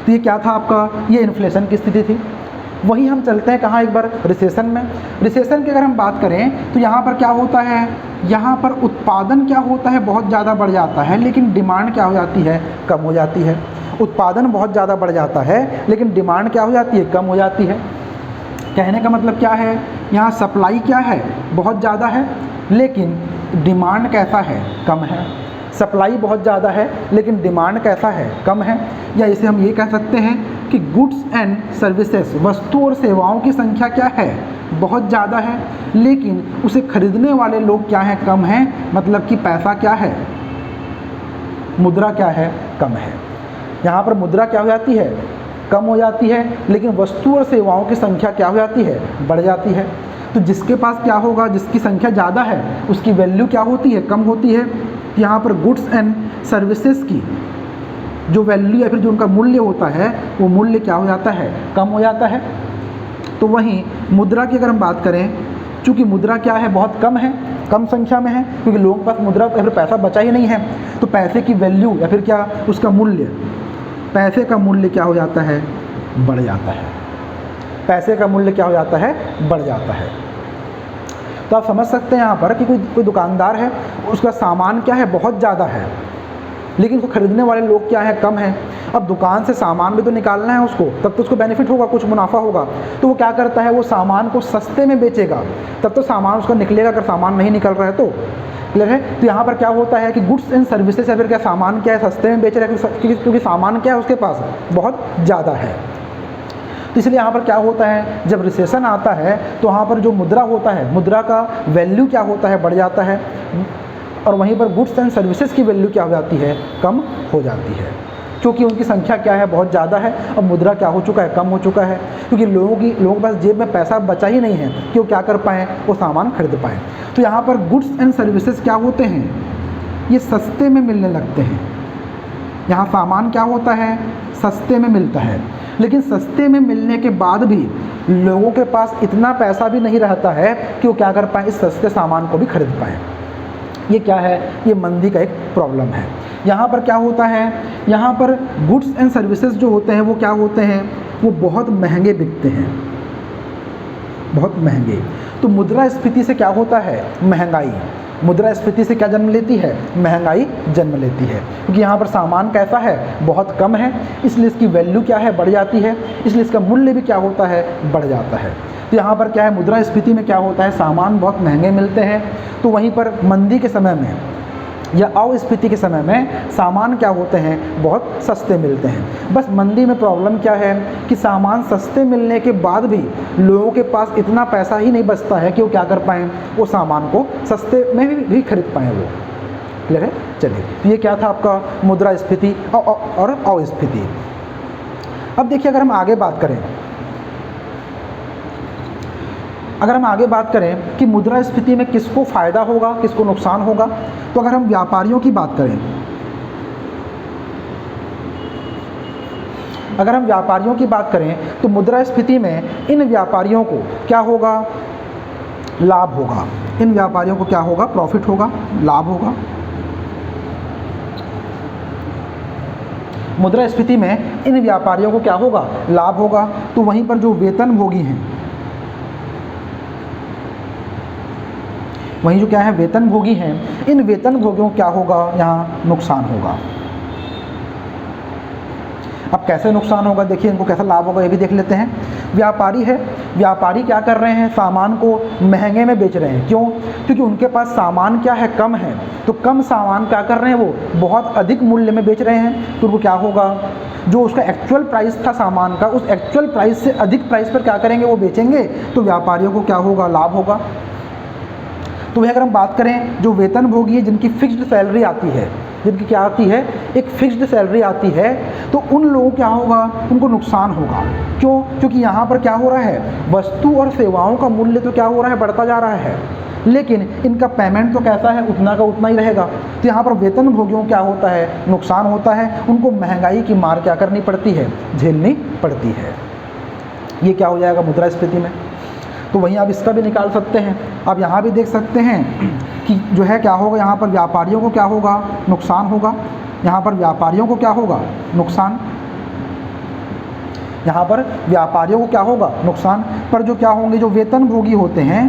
तो ये क्या था आपका, ये इन्फ्लेशन की स्थिति थी। वहीं हम चलते हैं कहाँ, एक बार रिसेशन में। रिसेशन की अगर हम बात करें तो यहाँ पर क्या होता है, यहाँ पर उत्पादन क्या होता है, बहुत ज़्यादा बढ़ जाता है, लेकिन डिमांड क्या हो जाती है, कम हो जाती है। उत्पादन बहुत ज़्यादा बढ़ जाता है लेकिन डिमांड क्या हो जाती है, कम हो जाती है। कहने का मतलब क्या है, यहाँ सप्लाई क्या है, बहुत ज़्यादा है, लेकिन डिमांड कैसा है, कम है। सप्लाई बहुत ज़्यादा है लेकिन डिमांड कैसा है, कम है। या इसे हम ये कह सकते हैं कि गुड्स एंड सर्विसेज, वस्तु और सेवाओं की संख्या क्या है, बहुत ज़्यादा है, लेकिन उसे खरीदने वाले लोग क्या हैं, कम हैं। मतलब कि पैसा क्या है, मुद्रा क्या है, कम है। यहाँ पर मुद्रा क्या हो जाती है, कम हो जाती है, लेकिन वस्तु और सेवाओं की संख्या क्या हो जाती है, बढ़ जाती है। तो जिसके पास क्या होगा, जिसकी संख्या ज़्यादा है उसकी वैल्यू क्या होती है, कम होती है। यहाँ पर गुड्स एंड सर्विसेज की जो वैल्यू या फिर जो उनका मूल्य होता है वो मूल्य क्या हो जाता है, कम हो जाता है। तो वहीं मुद्रा की अगर हम बात करें, चूँकि मुद्रा क्या है, बहुत कम है, कम संख्या में है, क्योंकि लोगों के पास मुद्रा या फिर पैसा बचा ही नहीं है, तो पैसे की वैल्यू या फिर क्या उसका मूल्य, पैसे का मूल्य क्या हो जाता है, बढ़ जाता है। पैसे का मूल्य क्या हो जाता है, बढ़ जाता है। तो आप समझ सकते हैं यहाँ पर कि कोई दुकानदार है, उसका सामान क्या है, बहुत ज़्यादा है, लेकिन उसको खरीदने वाले लोग क्या है, कम है। अब दुकान से सामान भी तो निकालना है उसको, तब तो उसको बेनिफिट होगा, कुछ मुनाफा होगा। तो वो क्या करता है, वो सामान को सस्ते में बेचेगा, तब तो सामान उसका निकलेगा। अगर सामान नहीं निकल रहा है तो क्लियर है। तो यहाँ पर क्या होता है कि गुड्स एंड सर्विसेज या फिर क्या सामान क्या है, सस्ते में बेच रहा है, क्योंकि सामान क्या है उसके पास बहुत ज़्यादा है। तो इसलिए यहाँ पर क्या होता है, जब रिसेशन आता है तो वहाँ पर जो मुद्रा होता है, मुद्रा का वैल्यू क्या होता है, बढ़ जाता है, और वहीं पर गुड्स एंड सर्विसेज की वैल्यू क्या हो जाती है, कम हो जाती है, क्योंकि उनकी संख्या क्या है, बहुत ज़्यादा है। अब मुद्रा क्या हो चुका है, कम हो चुका है, क्योंकि लोगों के पास जेब में पैसा बचा ही नहीं है कि वो क्या कर पाएँ, वो सामान खरीद पाएँ। तो यहाँ पर गुड्स एंड सर्विसेज क्या होते हैं, ये सस्ते में मिलने लगते हैं। यहाँ सामान क्या होता है, सस्ते में मिलता है, लेकिन सस्ते में मिलने के बाद भी लोगों के पास इतना पैसा भी नहीं रहता है कि वो क्या कर पाएँ, इस सस्ते सामान को भी खरीद पाएँ। ये क्या है, ये मंदी का एक प्रॉब्लम है। यहाँ पर क्या होता है, यहाँ पर गुड्स एंड सर्विसेज जो होते हैं वो क्या होते हैं, वो बहुत महंगे बिकते हैं, बहुत महंगे। तो मुद्रास्फीति से क्या होता है, महंगाई। मुद्रास्फीति से क्या जन्म लेती है, महंगाई जन्म लेती है, क्योंकि यहाँ पर सामान कैसा है, बहुत कम है, इसलिए इसकी वैल्यू क्या है, बढ़ जाती है, इसलिए इसका मूल्य भी क्या होता है, बढ़ जाता है। तो यहाँ पर क्या है, मुद्रास्फीति में क्या होता है, सामान बहुत महंगे मिलते हैं। तो वहीं पर मंदी के समय में या अस्फीति के समय में सामान क्या होते हैं, बहुत सस्ते मिलते हैं। बस मंदी में प्रॉब्लम क्या है कि सामान सस्ते मिलने के बाद भी लोगों के पास इतना पैसा ही नहीं बचता है कि वो क्या कर पाएँ, वो सामान को सस्ते में भी खरीद पाएँ वो। क्लियर है। चलिए, तो ये क्या था आपका मुद्रास्फीति और अस्फीति। अब देखिए, अगर हम आगे बात करें कि मुद्रास्फीति में किसको फ़ायदा होगा, किसको नुकसान होगा, तो अगर हम व्यापारियों की बात करें, तो मुद्रास्फीति में इन व्यापारियों को क्या होगा, लाभ होगा। इन व्यापारियों को क्या होगा, प्रॉफिट होगा, लाभ होगा। मुद्रास्फीति में इन व्यापारियों को क्या होगा, लाभ होगा। तो वहीं पर जो वेतनभोगी हैं, वहीं जो क्या है, वेतनभोगी हैं, इन वेतनभोगियों को क्या होगा, यहाँ नुकसान होगा। अब कैसे नुकसान होगा, देखिए इनको कैसा लाभ होगा ये भी देख लेते हैं। व्यापारी है, व्यापारी क्या कर रहे हैं, सामान को महंगे में बेच रहे हैं। क्यों, क्योंकि उनके पास सामान क्या है, कम है, तो कम सामान क्या कर रहे हैं, वो बहुत अधिक मूल्य में बेच रहे हैं। तो उनको क्या होगा, जो उसका एक्चुअल प्राइस था सामान का, उस एक्चुअल प्राइस से अधिक प्राइस पर क्या करेंगे, वो बेचेंगे। तो व्यापारियों को क्या होगा, लाभ होगा। तो वह अगर हम बात करें, जो वेतनभोगी है, जिनकी फिक्स्ड सैलरी आती है, जिनकी क्या आती है, एक फिक्स्ड सैलरी आती है, तो उन लोगों क्या होगा, उनको नुकसान होगा। क्यों, क्योंकि यहाँ पर क्या हो रहा है, वस्तु और सेवाओं का मूल्य तो क्या हो रहा है, बढ़ता जा रहा है, लेकिन इनका पेमेंट तो कैसा है, उतना का उतना ही रहेगा। तो यहाँ पर वेतनभोगियों क्या होता है, नुकसान होता है, उनको महंगाई की मार क्या करनी पड़ती है, झेलनी पड़ती है। ये क्या हो जाएगा मुद्रास्फीति में। तो वहीं आप इसका भी निकाल सकते हैं। आप यहाँ भी देख सकते हैं कि जो है क्या होगा, यहाँ पर व्यापारियों को क्या होगा, नुकसान होगा। यहाँ पर व्यापारियों को क्या होगा, नुकसान। यहाँ पर व्यापारियों को क्या होगा, नुकसान। पर जो क्या होंगे, जो वेतनभोगी होते हैं,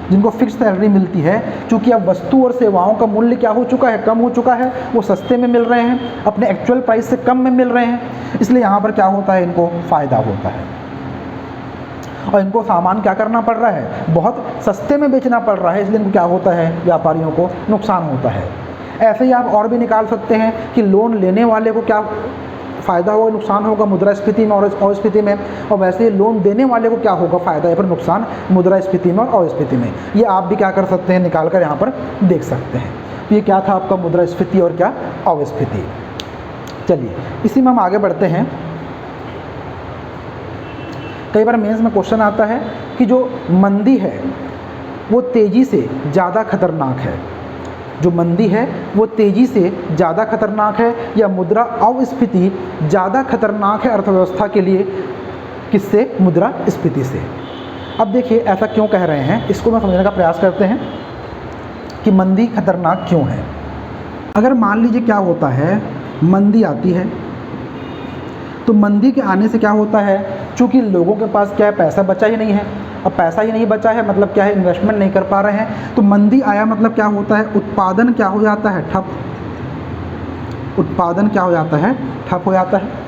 जिनको फिक्स सैलरी मिलती है, चूँकि अब वस्तु और सेवाओं का मूल्य क्या हो चुका है, कम हो चुका है, वो सस्ते में मिल रहे हैं, अपने एक्चुअल प्राइस से कम में मिल रहे हैं, इसलिए यहाँ पर क्या होता है, इनको फ़ायदा होता है। और इनको सामान क्या करना पड़ रहा है, बहुत सस्ते में बेचना पड़ रहा है, इसलिए इनको क्या होता है, व्यापारियों को नुकसान होता है। ऐसे ही आप और भी निकाल सकते हैं कि लोन लेने वाले को क्या फ़ायदा होगा, नुकसान होगा मुद्रास्फीति में और अस्फीति में, और वैसे ही लोन देने वाले को क्या होगा, फ़ायदा या फिर नुकसान मुद्रास्फीति में और अस्फीति में। ये आप भी क्या कर सकते हैं, निकाल कर यहाँ पर देख सकते हैं। तो ये क्या था आपका मुद्रास्फीति और क्या अवस्फीति। चलिए इसी में हम आगे बढ़ते हैं। कई बार मेंस में क्वेश्चन आता है कि जो मंदी है वो तेज़ी से ज़्यादा खतरनाक है, जो मंदी है वो तेज़ी से ज़्यादा खतरनाक है या मुद्रा अवस्फीति ज़्यादा खतरनाक है अर्थव्यवस्था के लिए, किससे? मुद्रास्फीति से। अब देखिए ऐसा क्यों कह रहे हैं, इसको मैं समझने का प्रयास करते हैं कि मंदी खतरनाक क्यों है। अगर मान लीजिए क्या होता है, मंदी आती है तो मंदी के आने से क्या होता है, चूँकि लोगों के पास क्या है, पैसा बचा ही नहीं है। अब पैसा ही नहीं बचा है मतलब क्या है, इन्वेस्टमेंट नहीं कर पा रहे हैं, तो मंदी आया मतलब क्या होता है, उत्पादन क्या हो जाता है, ठप। उत्पादन क्या हो जाता है, ठप हो जाता है।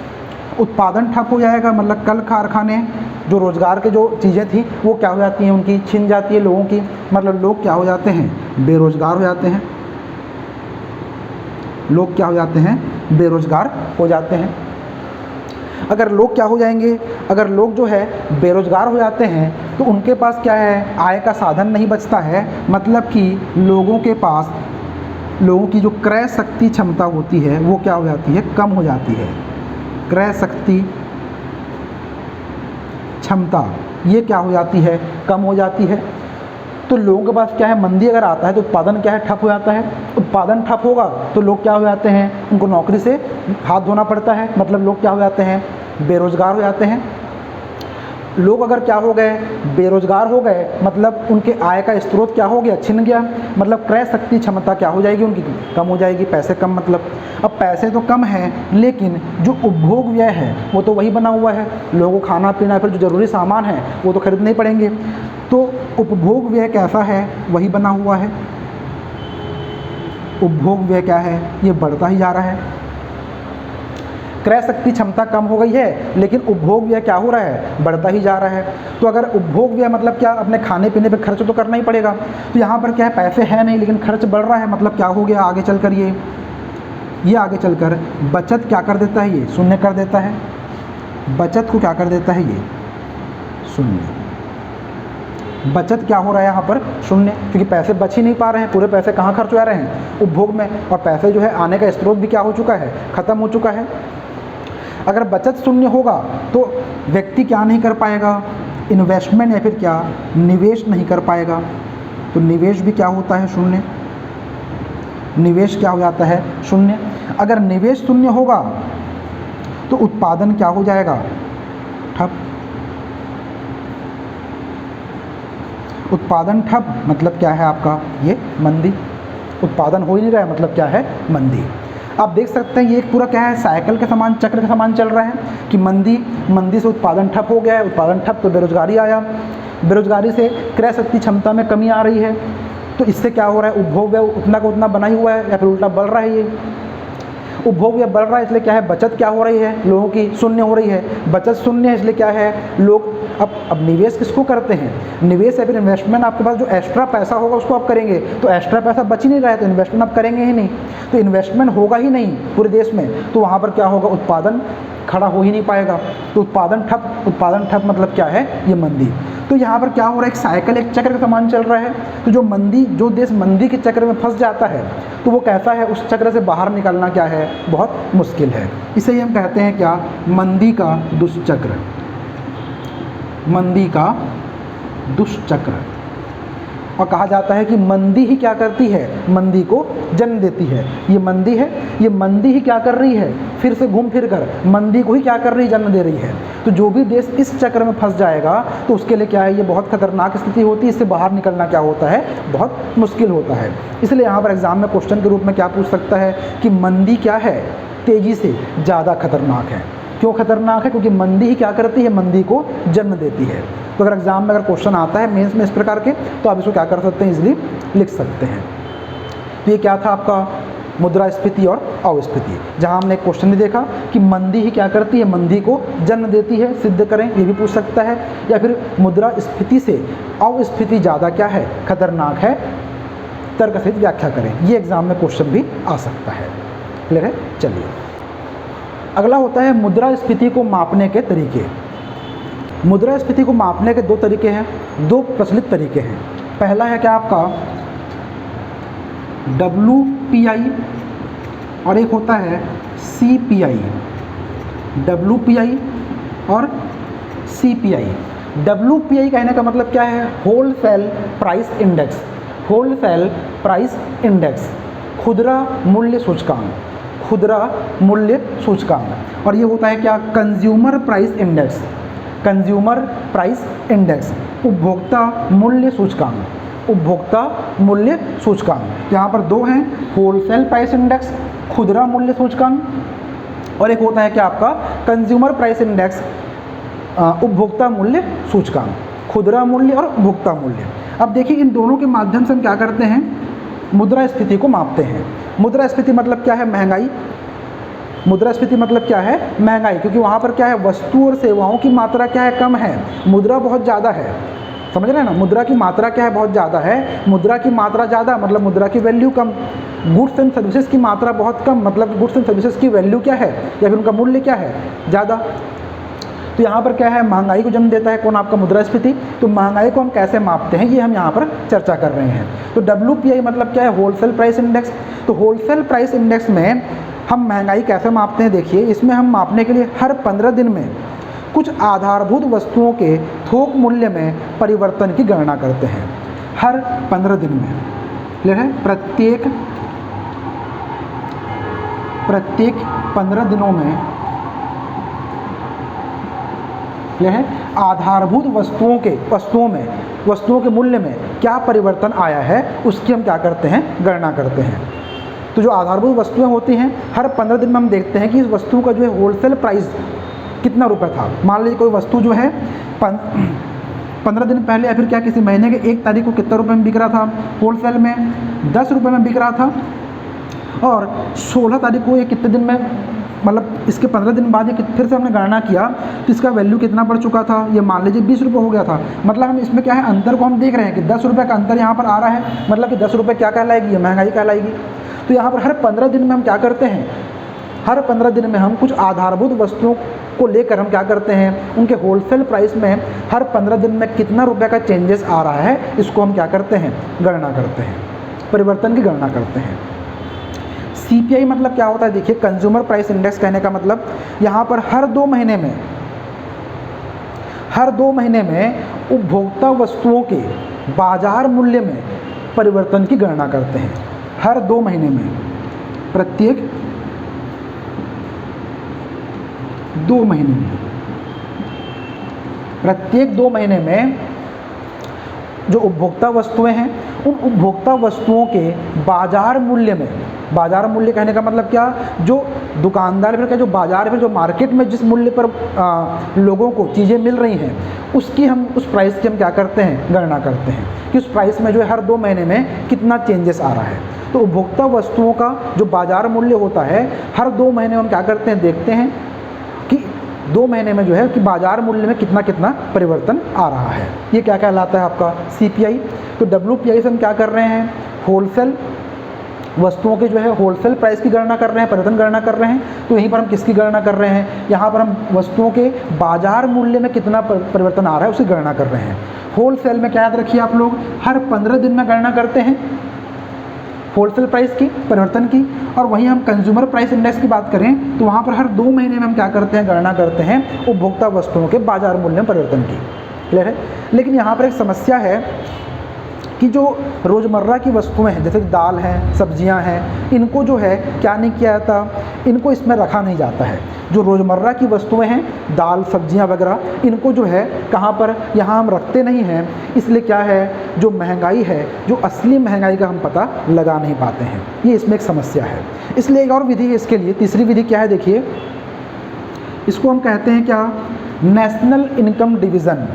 उत्पादन ठप हो जाएगा मतलब कल कारखाने, जो रोज़गार के जो चीज़ें थी वो क्या हो जाती हैं, उनकी छिन जाती है लोगों की, मतलब लोग क्या हो जाते हैं, बेरोज़गार हो जाते हैं। लोग क्या हो जाते हैं, बेरोज़गार हो जाते हैं। अगर लोग क्या हो जाएंगे, अगर लोग जो है बेरोज़गार हो जाते हैं तो उनके पास क्या है, आय का साधन नहीं बचता है, मतलब कि लोगों के पास, लोगों की जो क्रय शक्ति क्षमता होती है वो क्या हो जाती है, कम हो जाती है। क्रय शक्ति क्षमता ये क्या हो जाती है, कम हो जाती है। तो लोगों के पास क्या है, मंदी अगर आता है तो उत्पादन क्या है, ठप हो जाता है। उत्पादन ठप होगा तो लोग क्या हो जाते हैं, उनको नौकरी से हाथ धोना पड़ता है, मतलब लोग क्या हो जाते हैं, बेरोज़गार हो जाते हैं। लोग अगर क्या हो गए, बेरोज़गार हो गए, मतलब उनके आय का स्रोत क्या हो गया, छिन गया, मतलब क्रय शक्ति क्षमता क्या हो जाएगी, उनकी कम हो जाएगी, पैसे कम। मतलब अब पैसे तो कम हैं लेकिन जो उपभोग व्यय है वो तो वही बना हुआ है, लोगों को खाना पीना फिर जो ज़रूरी सामान है वो तो खरीदने ही पड़ेंगे, तो उपभोग व्यय कैसा है, वही बना हुआ है। उपभोग व्यय क्या है, ये बढ़ता ही जा रहा है। क्रय शक्ति क्षमता कम हो गई है लेकिन उपभोग व्यय क्या हो रहा है, बढ़ता ही जा रहा है। तो अगर उपभोग व्यय मतलब क्या, अपने खाने पीने पे खर्च तो करना ही पड़ेगा, तो यहाँ पर क्या है, पैसे हैं नहीं लेकिन खर्च बढ़ रहा है, मतलब क्या हो गया, आगे चलकर ये आगे चलकर बचत क्या कर देता है, ये शून्य कर देता है। बचत को क्या कर देता है, ये शून्य। बचत क्या हो रहा है यहाँ पर, शून्य, क्योंकि पैसे बच ही नहीं पा रहे हैं, पूरे पैसे कहाँ खर्च हो रहे हैं, उपभोग में, और पैसे जो है आने का स्रोत भी क्या हो चुका है, ख़त्म हो चुका है। अगर बचत शून्य होगा तो व्यक्ति क्या नहीं कर पाएगा, इन्वेस्टमेंट या फिर क्या, निवेश नहीं कर पाएगा, तो निवेश भी क्या होता है, शून्य। निवेश क्या हो जाता है, शून्य। अगर निवेश शून्य होगा तो उत्पादन क्या हो जाएगा, ठप। उत्पादन ठप मतलब क्या है आपका, ये मंदी। उत्पादन हो ही नहीं रहा है मतलब क्या है, मंदी। आप देख सकते हैं ये एक पूरा क्या है, साइकिल के समान, चक्र के समान चल रहा है कि मंदी से उत्पादन ठप हो गया है, उत्पादन ठप तो बेरोजगारी आया, बेरोजगारी से क्रय शक्ति क्षमता में कमी आ रही है, तो इससे क्या हो रहा है, उपभोग व्यय उतना का उतना बना ही हुआ है या फिर उल्टा बढ़ रहा है। ये उपभोग व्यय बढ़ रहा है इसलिए क्या है, बचत क्या हो रही है, लोगों की शून्य हो रही है, बचत शून्य है इसलिए क्या है, लोग अब निवेश किसको करते हैं, निवेश या फिर इन्वेस्टमेंट, आपके पास जो एक्स्ट्रा पैसा होगा उसको आप करेंगे, तो एक्स्ट्रा पैसा बच ही नहीं रहा है तो इन्वेस्टमेंट आप करेंगे ही नहीं, तो इन्वेस्टमेंट होगा ही नहीं पूरे देश में, तो वहाँ पर क्या होगा, उत्पादन खड़ा हो ही नहीं पाएगा, तो उत्पादन ठप मतलब क्या है, ये मंदी। तो यहाँ पर क्या हो रहा है, एक साइकिल, एक चक्र का समान चल रहा है। तो जो देश मंदी के चक्र में फंस जाता है तो वो कैसा है, उस चक्र से बाहर निकलना क्या है, बहुत मुश्किल है। इसे ही हम कहते हैं क्या, मंदी का दुष्चक्र। मंदी का दुष्चक्र। और कहा जाता है कि मंदी ही क्या करती है, मंदी को जन्म देती है। ये मंदी है, ये मंदी ही क्या कर रही है, फिर से घूम फिर कर मंदी को ही क्या कर रही है, जन्म दे रही है। तो जो भी देश इस चक्र में फंस जाएगा तो उसके लिए क्या है, ये बहुत खतरनाक स्थिति होती है, इससे बाहर निकलना क्या होता है, बहुत मुश्किल होता है। इसलिए यहाँ पर एग्जाम में क्वेश्चन के रूप में क्या पूछ सकता है कि मंदी क्या है, तेज़ी से ज़्यादा खतरनाक है। क्यों खतरनाक है, क्योंकि मंदी ही क्या करती है, मंदी को जन्म देती है। तो अगर एग्जाम में अगर क्वेश्चन आता है मेंस में इस प्रकार के, तो आप इसको क्या कर सकते हैं, इजीली लिख सकते हैं। तो ये क्या था आपका मुद्रास्फीति और अवस्फीति, जहां हमने एक क्वेश्चन भी देखा कि मंदी ही क्या करती है, मंदी को जन्म देती है, सिद्ध करें, ये भी पूछ सकता है। या फिर मुद्रास्फीति से अवस्फीति ज़्यादा क्या है, खतरनाक है, तर्क सहित व्याख्या करें। ये एग्जाम में क्वेश्चन भी आ सकता है। क्लियर है। चलिए अगला होता है मुद्रास्फीति को मापने के तरीके। मुद्रास्फीति को मापने के दो तरीके हैं, दो प्रचलित तरीके हैं। पहला है क्या आपका WPI और एक होता है CPI। WPI और CPI। WPI कहने का मतलब क्या है? Wholesale price index. Wholesale price index, खुदरा मूल्य सूचकांक, खुदरा मूल्य सूचकांक। और ये होता है क्या? Consumer price index. Consumer price index, उपभोक्ता मूल्य सूचकांक, उपभोक्ता मूल्य सूचकांक। यहाँ पर दो हैं, होलसेल प्राइस इंडेक्स, खुदरा मूल्य सूचकांक, और एक होता है क्या आपका? कंज्यूमर प्राइस इंडेक्स, उपभोक्ता मूल्य सूचकांक। खुदरा मूल्य और उपभोक्ता मूल्य। अब देखिए, इन दोनों के माध्यम से हम क्या करते हैं? मुद्रास्फीति को मापते हैं। मुद्रास्फीति मतलब क्या है? महंगाई। मुद्रास्फीति मतलब क्या है? महंगाई, क्योंकि वहाँ पर क्या है? वस्तु और सेवाओं की मात्रा क्या है? कम है, मुद्रा बहुत ज़्यादा है। समझ रहे हैं ना? मुद्रा की मात्रा क्या है? बहुत ज़्यादा है। मुद्रा की मात्रा ज़्यादा मतलब मुद्रा की value come. Goods and services की मात्रा बहुत कम मतलब गुड्स एंड सर्विसेज की वैल्यू क्या है, या फिर उनका मूल्य क्या है? ज़्यादा। तो यहाँ पर क्या है? महंगाई को जन्म देता है कौन? आपका मुद्रास्फीति। तो महंगाई को हम कैसे मापते हैं, ये हम यहाँ पर चर्चा कर रहे हैं। तो WPI मतलब क्या है? Wholesale price index. तो होलसेल प्राइस इंडेक्स में हम महंगाई कैसे मापते हैं? देखिए, इसमें हम मापने के लिए हर 15 दिन में कुछ आधारभूत वस्तुओं के थोक मूल्य में परिवर्तन की गणना करते हैं। हर 15 दिन में, क्लियर है? प्रत्येक 15 दिनों में, क्लियर है? आधारभूत वस्तुओं के मूल्य में क्या परिवर्तन आया है, उसकी हम क्या करते हैं? गणना करते हैं। तो जो आधारभूत वस्तुएं होती हैं, हर 15 दिन में हम देखते हैं कि इस वस्तु का जो है होलसेल प्राइस कितना रुपए था। मान लीजिए कोई वस्तु जो है 15 दिन पहले या फिर क्या किसी महीने के 1 तारीख को कितना रुपए में बिक रहा था? होलसेल में 10 रुपये में बिक रहा था, और 16 तारीख को ये कितने दिन में, मतलब इसके 15 दिन बाद ये फिर से हमने गणना किया तो इसका वैल्यू कितना बढ़ चुका था? ये मान लीजिए 20 रुपये हो गया था। मतलब हम इसमें क्या है? अंतर को हम देख रहे हैं कि 10 रुपये का अंतर यहाँ पर आ रहा है, मतलब कि 10 रुपये क्या कहलाएगी? ये महंगाई कहलाएगी। तो यहाँ पर हर 15 दिन में हम क्या करते हैं? हर 15 दिन में हम कुछ आधारभूत वस्तुओं को लेकर हम क्या करते हैं? उनके होलसेल प्राइस में हर 15 दिन में कितना रुपए का चेंजेस आ रहा है, इसको हम क्या करते हैं? गणना करते हैं, परिवर्तन की गणना करते हैं। CPI मतलब क्या होता है? देखिए, कंज्यूमर प्राइस इंडेक्स कहने का मतलब यहाँ पर हर 2 महीने में उपभोक्ता वस्तुओं के बाजार मूल्य में परिवर्तन की गणना करते हैं। हर 2 महीने में, प्रत्येक 2 महीने में, प्रत्येक 2 महीने में जो उपभोक्ता वस्तुएं हैं, उन उपभोक्ता वस्तुओं के बाजार मूल्य में, बाजार मूल्य कहने का मतलब क्या? जो दुकानदार फिर का जो बाजार में, जो मार्केट में जिस मूल्य पर लोगों को चीज़ें मिल रही हैं, उसकी हम, उस प्राइस की हम क्या करते हैं? गणना करते हैं कि उस प्राइस में जो है हर 2 महीने में कितना चेंजेस आ रहा है। तो उपभोक्ता वस्तुओं का जो बाजार मूल्य होता है, हर 2 महीने हम क्या करते हैं? देखते हैं कि 2 महीने में जो है कि बाजार मूल्य में कितना कितना परिवर्तन आ रहा है। ये क्या कहलाता है? आपका CPI। तो WPI से हम क्या कर रहे हैं? होलसेल वस्तुओं के जो है होलसेल प्राइस की गणना कर रहे हैं, परिवर्तन गणना कर रहे हैं। तो यहीं पर हम किसकी गणना कर रहे हैं? यहाँ पर हम वस्तुओं के बाजार मूल्य में कितना परिवर्तन आ रहा है, उसकी गणना कर रहे हैं। होलसेल में क्या याद रखिए आप लोग? हर 15 दिन में गणना करते हैं होलसेल प्राइस की, परिवर्तन की। और वहीं हम कंज्यूमर प्राइस इंडेक्स की बात करें तो वहाँ पर हर 2 महीने में हम क्या करते हैं? गणना करते हैं उपभोक्ता वस्तुओं के बाजार मूल्य में परिवर्तन की। क्लियर है? लेकिन यहाँ पर एक समस्या है कि जो रोज़मर्रा की वस्तुएं हैं, जैसे दाल हैं, सब्जियां हैं, इनको जो है क्या नहीं किया जाता? इनको इसमें रखा नहीं जाता है। जो रोज़मर्रा की वस्तुएं हैं, दाल, सब्जियां वगैरह, इनको जो है कहाँ पर? यहाँ हम रखते नहीं हैं। इसलिए क्या है? जो महंगाई है, जो असली महंगाई का हम पता लगा नहीं पाते हैं। ये इसमें एक समस्या है। इसलिए एक और विधि है इसके लिए। तीसरी विधि क्या है? देखिए, इसको हम कहते हैं क्या? National income division.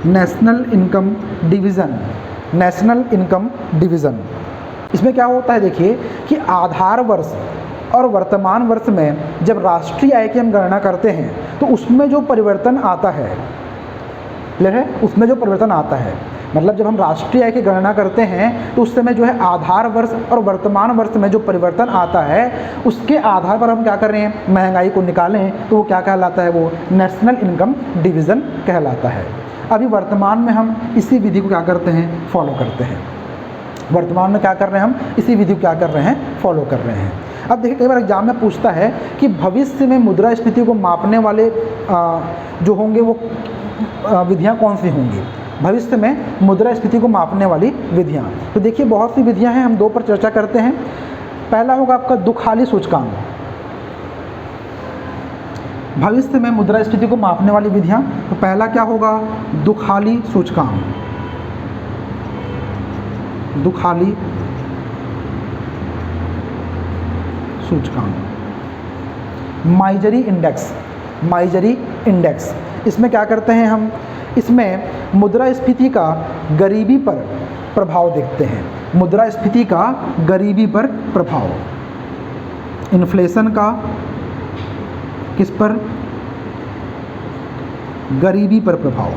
National income division, national income division. इसमें क्या होता है? देखिए कि आधार वर्ष और वर्तमान वर्ष में जब राष्ट्रीय आय की हम गणना करते हैं तो उसमें जो परिवर्तन आता है, क्लियर है? उसमें जो परिवर्तन आता है, मतलब जब हम राष्ट्रीय आय की गणना करते हैं तो उस समय जो है आधार वर्ष और वर्तमान वर्ष में जो परिवर्तन आता है, उसके आधार पर हम क्या कर रहे हैं? महंगाई को निकालें तो वो क्या कहलाता है? वो नेशनल इनकम डिवीज़न कहलाता है। अभी वर्तमान में हम इसी विधि को क्या करते हैं? फॉलो करते हैं। वर्तमान में क्या कर रहे हैं हम, इसी विधि को क्या कर रहे हैं, फॉलो कर रहे हैं। अब देखिए कई बार एग्जाम में पूछता है कि भविष्य में मुद्रास्फीति को मापने वाले जो होंगे वो विधियाँ कौन सी होंगी, भविष्य में मुद्रास्फीति को मापने वाली विधियाँ। तो देखिए बहुत सी विधियाँ हैं, हम दो पर चर्चा करते हैं। पहला होगा आपका दुखाली सूचकांक, भविष्य में मुद्रास्फीति को मापने वाली विधियाँ। तो पहला क्या होगा, दुखाली सूचकांक, दुखाली सूचकांक। माइजरी इंडेक्स, माइजरी इंडेक्स, इसमें क्या करते हैं हम, इसमें मुद्रास्फीति का गरीबी पर प्रभाव देखते हैं, मुद्रास्फीति का गरीबी पर प्रभाव, इन्फ्लेशन का किस पर, गरीबी पर प्रभाव।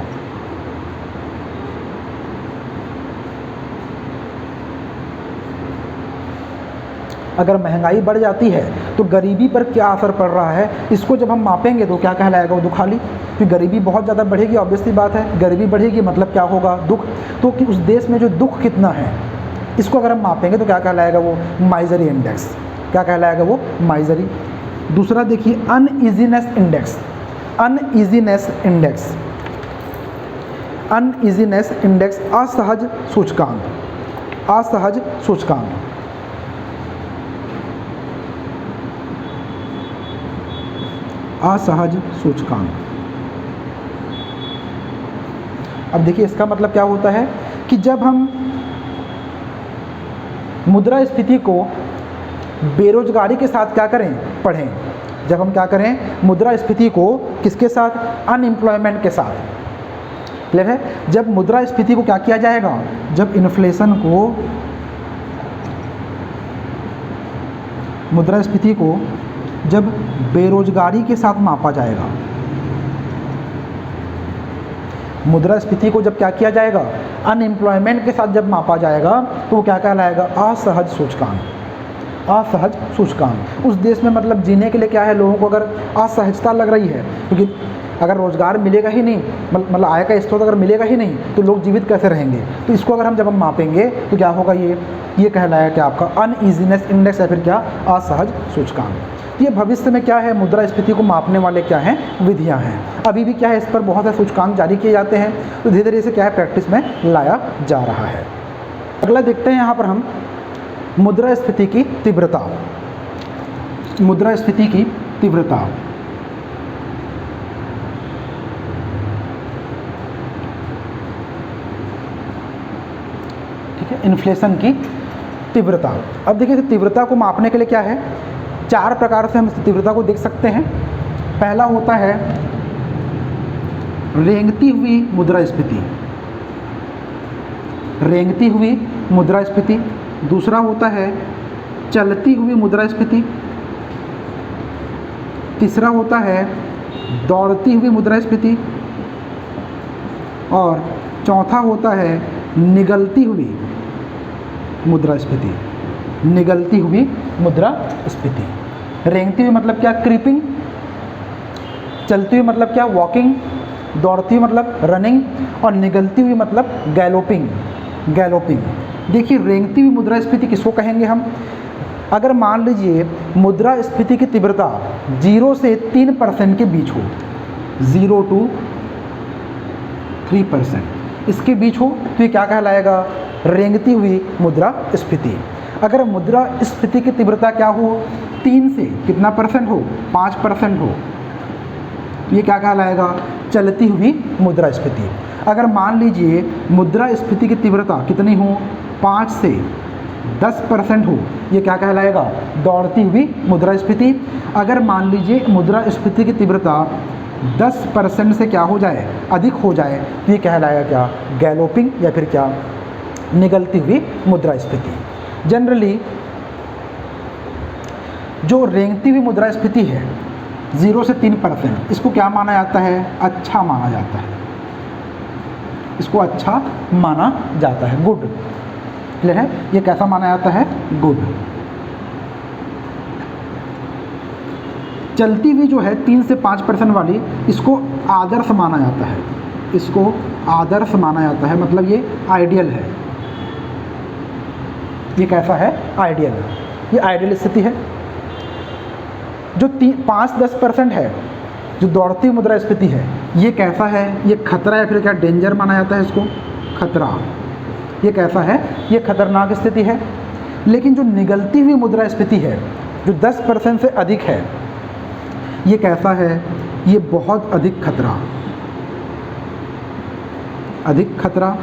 अगर महंगाई बढ़ जाती है तो गरीबी पर क्या असर पड़ रहा है, इसको जब हम मापेंगे तो क्या कहलाएगा, वो दुखाली। कि गरीबी बहुत ज़्यादा बढ़ेगी, ऑब्वियसली बात है, गरीबी बढ़ेगी मतलब क्या होगा, दुख। तो कि उस देश में जो दुख कितना है, इसको अगर हम मापेंगे तो क्या कहलाएगा, वो माइजरी इंडेक्स। क्या कहलाएगा, वो माइजरी। दूसरा देखिए uneasiness index, uneasiness index, uneasiness index, असहज सूचकांक, असहज सूचकांक। असहज सूचकांक। अब देखिए इसका मतलब क्या होता है कि जब हम मुद्रास्फीति को बेरोजगारी के साथ क्या करें, पढ़ें, जब हम क्या करें मुद्रास्फीति को किसके साथ, अनएम्प्लॉयमेंट के साथ, क्लियर है। जब मुद्रास्फीति को क्या किया जाएगा, जब इन्फ्लेशन को, मुद्रास्फीति को जब बेरोजगारी के साथ मापा जाएगा, मुद्रास्फीति को जब क्या किया जाएगा, अनएम्प्लॉयमेंट के साथ जब मापा जाएगा तो वो क्या कहलाएगा, असहज सूचकांक, असहज सूचकांक। उस देश में मतलब जीने के लिए क्या है, लोगों को अगर असहजता लग रही है, क्योंकि अगर रोजगार मिलेगा ही नहीं, मतलब आय का स्रोत अगर मिलेगा ही नहीं तो लोग जीवित कैसे रहेंगे। तो इसको अगर हम जब हम मापेंगे तो क्या होगा, ये कहलाएगा क्या आपका अनईजीनेस इंडेक्स, या फिर क्या, असहज सूचकांक। ये भविष्य में क्या है, मुद्रास्फीति को मापने वाले क्या हैं, विधियां हैं। अभी भी क्या है, इस पर बहुत से सूचकांक जारी किए जाते हैं, तो धीरे धीरे इसे क्या है, प्रैक्टिस में लाया जा रहा है। अगला देखते हैं यहाँ पर हम मुद्रास्फीति की तीव्रता, मुद्रास्फीति की तीव्रता। ठीक है, इन्फ्लेशन की तीव्रता। अब देखिए तीव्रता को मापने के लिए क्या है, चार प्रकार से हम इस तीव्रता को देख सकते हैं। पहला होता है रेंगती हुई मुद्रास्फीति, रेंगती हुई मुद्रास्फीति। दूसरा होता है चलती हुई मुद्रास्फीति। तीसरा होता है दौड़ती हुई मुद्रास्फीति। और चौथा होता है निगलती हुई मुद्रास्फीति, निगलती हुई मुद्रास्फीति। रेंगती हुई मतलब क्या, क्रीपिंग। चलती हुई मतलब क्या, वॉकिंग। दौड़ती हुई मतलब रनिंग। और निगलती हुई मतलब गैलोपिंग, गैलोपिंग। देखिए रेंगती हुई मुद्रास्फीति किसको कहेंगे हम, अगर मान लीजिए मुद्रास्फीति की तीव्रता 0 से 3% के बीच हो, 0 to 3% इसके बीच हो तो ये क्या कहलाएगा, रेंगती हुई मुद्रास्फीति। अगर मुद्रास्फीति की तीव्रता क्या हो, 3 से कितना परसेंट हो, 5% हो, ये क्या कहलाएगा, चलती हुई मुद्रास्फीति। अगर मान लीजिए मुद्रास्फीति की तीव्रता कितनी हो, 5 से 10% हो, ये क्या कहलाएगा, दौड़ती हुई मुद्रास्फीति। अगर मान लीजिए मुद्रास्फीति की तीव्रता 10% से क्या हो जाए, अधिक हो जाए, तो ये कहलाएगा क्या, गैलोपिंग या फिर क्या, निगलती हुई मुद्रास्फीति। जनरली जो रेंगती हुई मुद्रास्फीति है 0 से 3%, इसको क्या माना जाता है, अच्छा माना जाता है, इसको अच्छा माना जाता है, गुड। क्लियर है, ये कैसा माना जाता है, गुड। चलती हुई जो है 3 से 5% वाली, इसको आदर्श माना जाता है, इसको आदर्श माना जाता है, मतलब ये आइडियल है, ये कैसा है? आइडियल। ये आइडियल स्थिति है। जो 5-10% है, जो दौड़ती मुद्रास्फीति है, ये कैसा है? ये खतरा है, फिर क्या डेंजर माना जाता है इसको? खतरा। ये कैसा है? ये खतरनाक स्थिति है। लेकिन जो निगलती हुई मुद्रास्फीति है, जो 10% से अधिक है, ये कैसा है? ये बहुत अधिक खतरा। अधिक खतरा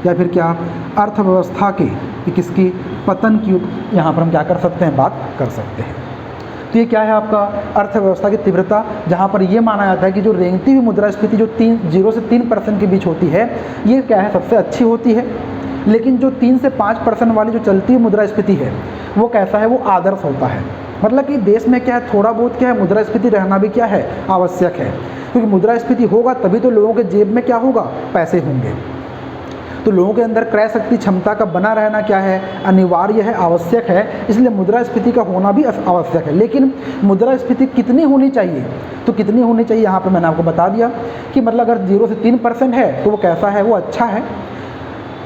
या फिर क्या? अर्थव्यवस्था के किसकी? पतन की यहाँ पर हम क्या कर सकते हैं? बात कर सकते हैं। तो ये क्या है आपका? अर्थव्यवस्था की तीव्रता, जहाँ पर ये माना जाता है कि जो रेंगती हुई मुद्रास्फीति जो 0 से 3% के बीच होती है, ये क्या है? सबसे अच्छी होती है। लेकिन जो 3 से 5% वाली जो चलती हुई मुद्रास्फीति है, वो कैसा है? वो आदर्श होता है। मतलब कि देश में क्या है? थोड़ा बहुत क्या है? मुद्रास्फीति रहना भी क्या है? आवश्यक है। क्योंकि मुद्रास्फीति होगा तभी तो लोगों के जेब में क्या होगा? पैसे होंगे। तो लोगों के अंदर क्रय शक्ति क्षमता का बना रहना क्या है? अनिवार्य है, आवश्यक है। इसलिए मुद्रास्फीति का होना भी आवश्यक है। लेकिन मुद्रास्फीति कितनी होनी चाहिए? तो कितनी होनी चाहिए यहाँ पर मैंने आपको बता दिया कि मतलब अगर 0 से 3% है तो वो कैसा है? वो अच्छा है।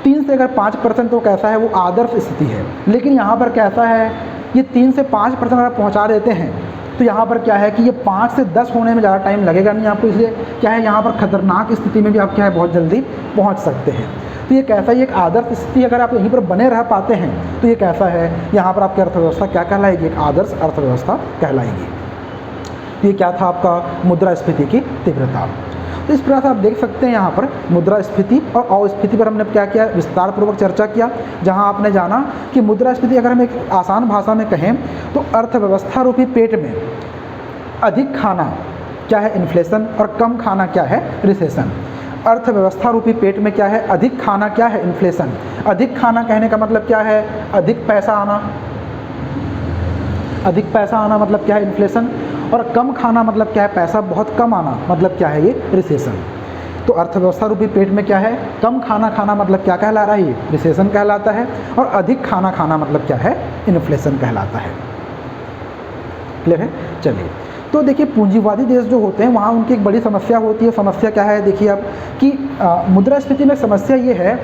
3 से अगर 5% तो कैसा है? वो आदर्श स्थिति है। लेकिन यहाँ पर कैसा है? ये 3 से 5% अगर पहुँचा देते हैं तो यहाँ पर क्या है कि ये 5 से 10 होने में ज़्यादा टाइम लगेगा नहीं आपको। इसलिए क्या है? यहाँ पर खतरनाक स्थिति में भी आप क्या है? बहुत जल्दी पहुँच सकते हैं। तो ये कैसा? ये एक आदर्श स्थिति अगर आप यहीं पर बने रह पाते हैं तो ये कैसा है? यहाँ पर आपकी अर्थव्यवस्था क्या कहलाएगी? एक आदर्श अर्थव्यवस्था कहलाएगी। ये क्या था आपका? मुद्रास्फीति की तीव्रता। तो इस प्रकार से आप देख सकते हैं यहाँ पर मुद्रास्फीति और अस्फीति पर हमने क्या किया? विस्तार पूर्वक चर्चा किया। जहाँ आपने जाना कि मुद्रास्फीति अगर हम एक आसान भाषा में कहें तो अर्थव्यवस्था रूपी पेट में अधिक खाना क्या है? इन्फ्लेशन, और कम खाना क्या है? रिसेशन। अर्थव्यवस्था रूपी पेट में क्या है? अधिक खाना क्या है? इन्फ्लेशन। अधिक खाना कहने का मतलब क्या है? अधिक पैसा आना। अधिक पैसा आना मतलब क्या है? इन्फ्लेशन। और कम खाना मतलब क्या है? पैसा बहुत कम आना मतलब क्या है? ये रिसेशन। तो अर्थव्यवस्था रूपी पेट में क्या है? कम खाना खाना मतलब क्या कहला रहा है? ये रिसेशन कहलाता है। और अधिक खाना खाना मतलब क्या है? इन्फ्लेशन कहलाता है। क्लियर है? चलिए, तो देखिए पूंजीवादी देश जो होते हैं वहाँ उनकी एक बड़ी समस्या होती है। समस्या क्या है? देखिए आप कि मुद्रास्फीति में समस्या ये है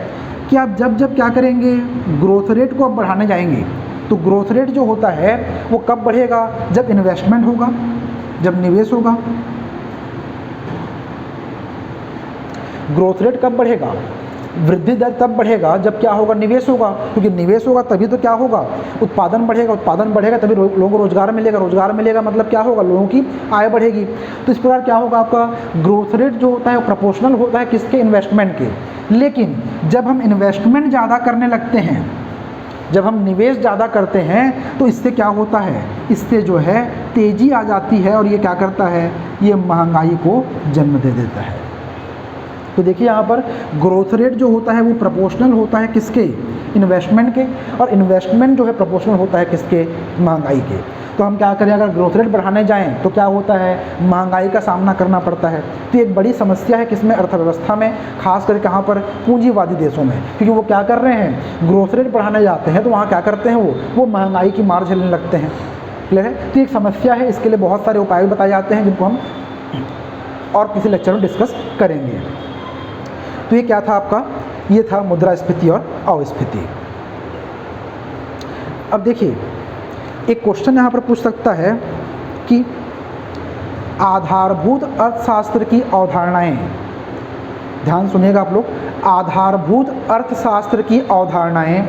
कि आप जब क्या करेंगे? ग्रोथ रेट को आप बढ़ाने जाएंगे तो ग्रोथ रेट जो होता है वो कब बढ़ेगा? जब इन्वेस्टमेंट होगा, जब निवेश होगा। ग्रोथ रेट कब बढ़ेगा? वृद्धि दर तब बढ़ेगा जब क्या होगा? निवेश होगा। क्योंकि निवेश होगा तभी तो क्या होगा? उत्पादन बढ़ेगा। उत्पादन बढ़ेगा तभी लोगों को रोजगार मिलेगा। रोजगार मिलेगा मतलब क्या होगा? लोगों की आय बढ़ेगी। तो इस प्रकार क्या होगा? आपका ग्रोथ रेट जो होता है वो प्रोपोर्शनल होता है किसके? इन्वेस्टमेंट के। लेकिन जब हम इन्वेस्टमेंट ज़्यादा करने लगते हैं, जब हम निवेश ज़्यादा करते हैं तो इससे क्या होता है? इससे जो है तेज़ी आ जाती है और ये क्या करता है? ये महंगाई को जन्म दे देता है। तो देखिए यहाँ पर ग्रोथ रेट जो होता है वो प्रोपोर्शनल होता है किसके? इन्वेस्टमेंट के। और इन्वेस्टमेंट जो है प्रोपोर्शनल होता है किसके? महंगाई के। तो हम क्या करें? अगर ग्रोथ रेट बढ़ाने जाएं तो क्या होता है? महंगाई का सामना करना पड़ता है। तो एक बड़ी समस्या है किसमें? अर्थव्यवस्था में, खास कर कहाँ पर? पूंजीवादी देशों में। क्योंकि वो क्या कर रहे हैं? ग्रोथ रेट बढ़ाने जाते हैं तो वहाँ क्या करते हैं? वो महंगाई की मार झेलने लगते हैं। क्लियर है? तो एक समस्या है। इसके लिए बहुत सारे उपाय बताए जाते हैं जिनको हम और किसी लेक्चर में डिस्कस करेंगे। तो ये क्या था आपका? ये था मुद्रास्फीति और अस्फीति। अब देखिए एक क्वेश्चन यहाँ पर पूछ सकता है कि आधारभूत अर्थशास्त्र की अवधारणाएं, ध्यान सुनिएगा आप लोग, आधारभूत अर्थशास्त्र की अवधारणाएं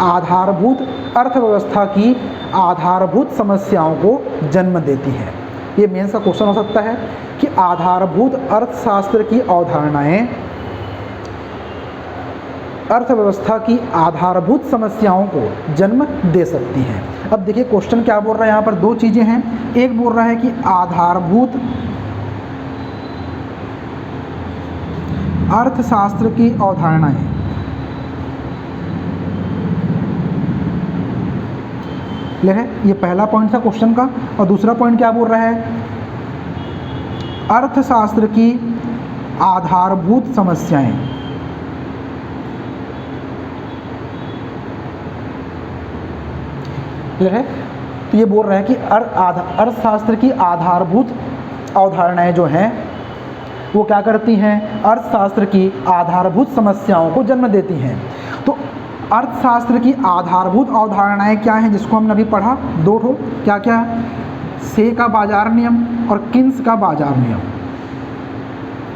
आधारभूत अर्थव्यवस्था की आधारभूत समस्याओं को जन्म देती हैं। ये मेंस का क्वेश्चन हो सकता है कि आधारभूत अर्थशास्त्र की अवधारणाएं अर्थव्यवस्था की आधारभूत समस्याओं को जन्म दे सकती हैं। अब देखिए क्वेश्चन क्या बोल रहा है यहाँ पर? दो चीज़ें हैं। एक बोल रहा है कि आधारभूत अर्थशास्त्र की अवधारणाएं क्लियर है? ये पहला पॉइंट था क्वेश्चन का। और दूसरा पॉइंट क्या बोल रहा है? अर्थशास्त्र की आधारभूत समस्याएं क्लियर है? तो ये बोल रहा है कि अर्थशास्त्र की आधारभूत अवधारणाएं जो हैं वो क्या करती हैं? अर्थशास्त्र की आधारभूत समस्याओं को जन्म देती हैं। तो अर्थशास्त्र की आधारभूत अवधारणाएं क्या हैं जिसको हमने अभी पढ़ा, 2 ठो, क्या क्या है, से का बाजार नियम और किन्स का बाजार नियम।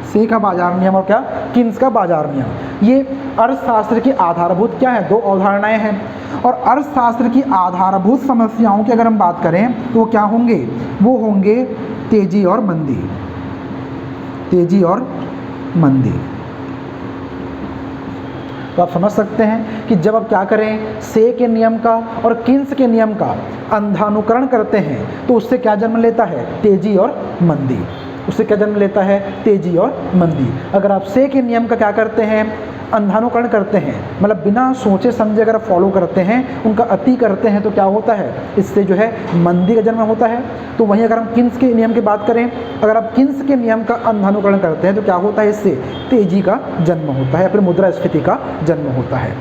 से का बाजार नियम और क्या, किन्स का बाजार नियम। ये अर्थशास्त्र की आधारभूत क्या है, 2 अवधारणाएं हैं। और अर्थशास्त्र की आधारभूत समस्याओं की अगर हम बात करें तो क्या होंगे, वो होंगे तेजी और मंदी, तेजी और मंदी। तो आप समझ सकते हैं कि जब आप क्या करें, से के नियम का और किन्स के नियम का अंधानुकरण करते हैं तो उससे क्या जन्म लेता है, तेजी और मंदी। उससे क्या जन्म लेता है, तेजी और मंदी। अगर आप से के नियम का क्या करते हैं, अंधानुकरण करते हैं, मतलब बिना सोचे समझे अगर फॉलो करते हैं, उनका अति करते हैं, तो क्या होता है, इससे जो है मंदी का जन्म होता है। तो वहीं अगर हम किन्स के नियम की बात करें, अगर आप किन्स के नियम का अंधानुकरण करते हैं तो क्या होता है, इससे तेजी का जन्म होता है, फिर मुद्रास्फीति का जन्म होता है।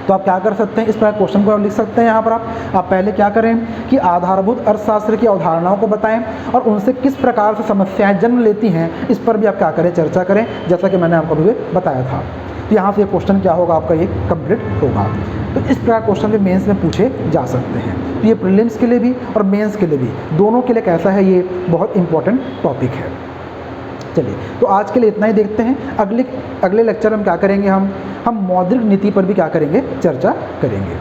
तो आप क्या कर सकते हैं, इस प्रकार क्वेश्चन को आप लिख सकते हैं यहाँ पर। आप पहले क्या करें कि आधारभूत अर्थशास्त्र की अवधारणाओं को बताएं और उनसे किस प्रकार से समस्याएं जन्म लेती हैं, इस पर भी आप क्या करें, चर्चा करें, जैसा कि मैंने आपको अभी बताया था। तो यहाँ से क्वेश्चन क्या होगा, आपका ये कंप्लीट होगा। तो इस प्रकार क्वेश्चन भी मेंस में पूछे जा सकते हैं। तो ये प्रीलिम्स के लिए भी और मेंस के लिए भी, दोनों के लिए कैसा है, ये बहुत इंपॉर्टेंट टॉपिक है। चलिए, तो आज के लिए इतना ही देखते हैं। अगले लेक्चर में क्या करेंगे, हम मौद्रिक नीति पर भी क्या करेंगे, चर्चा करेंगे।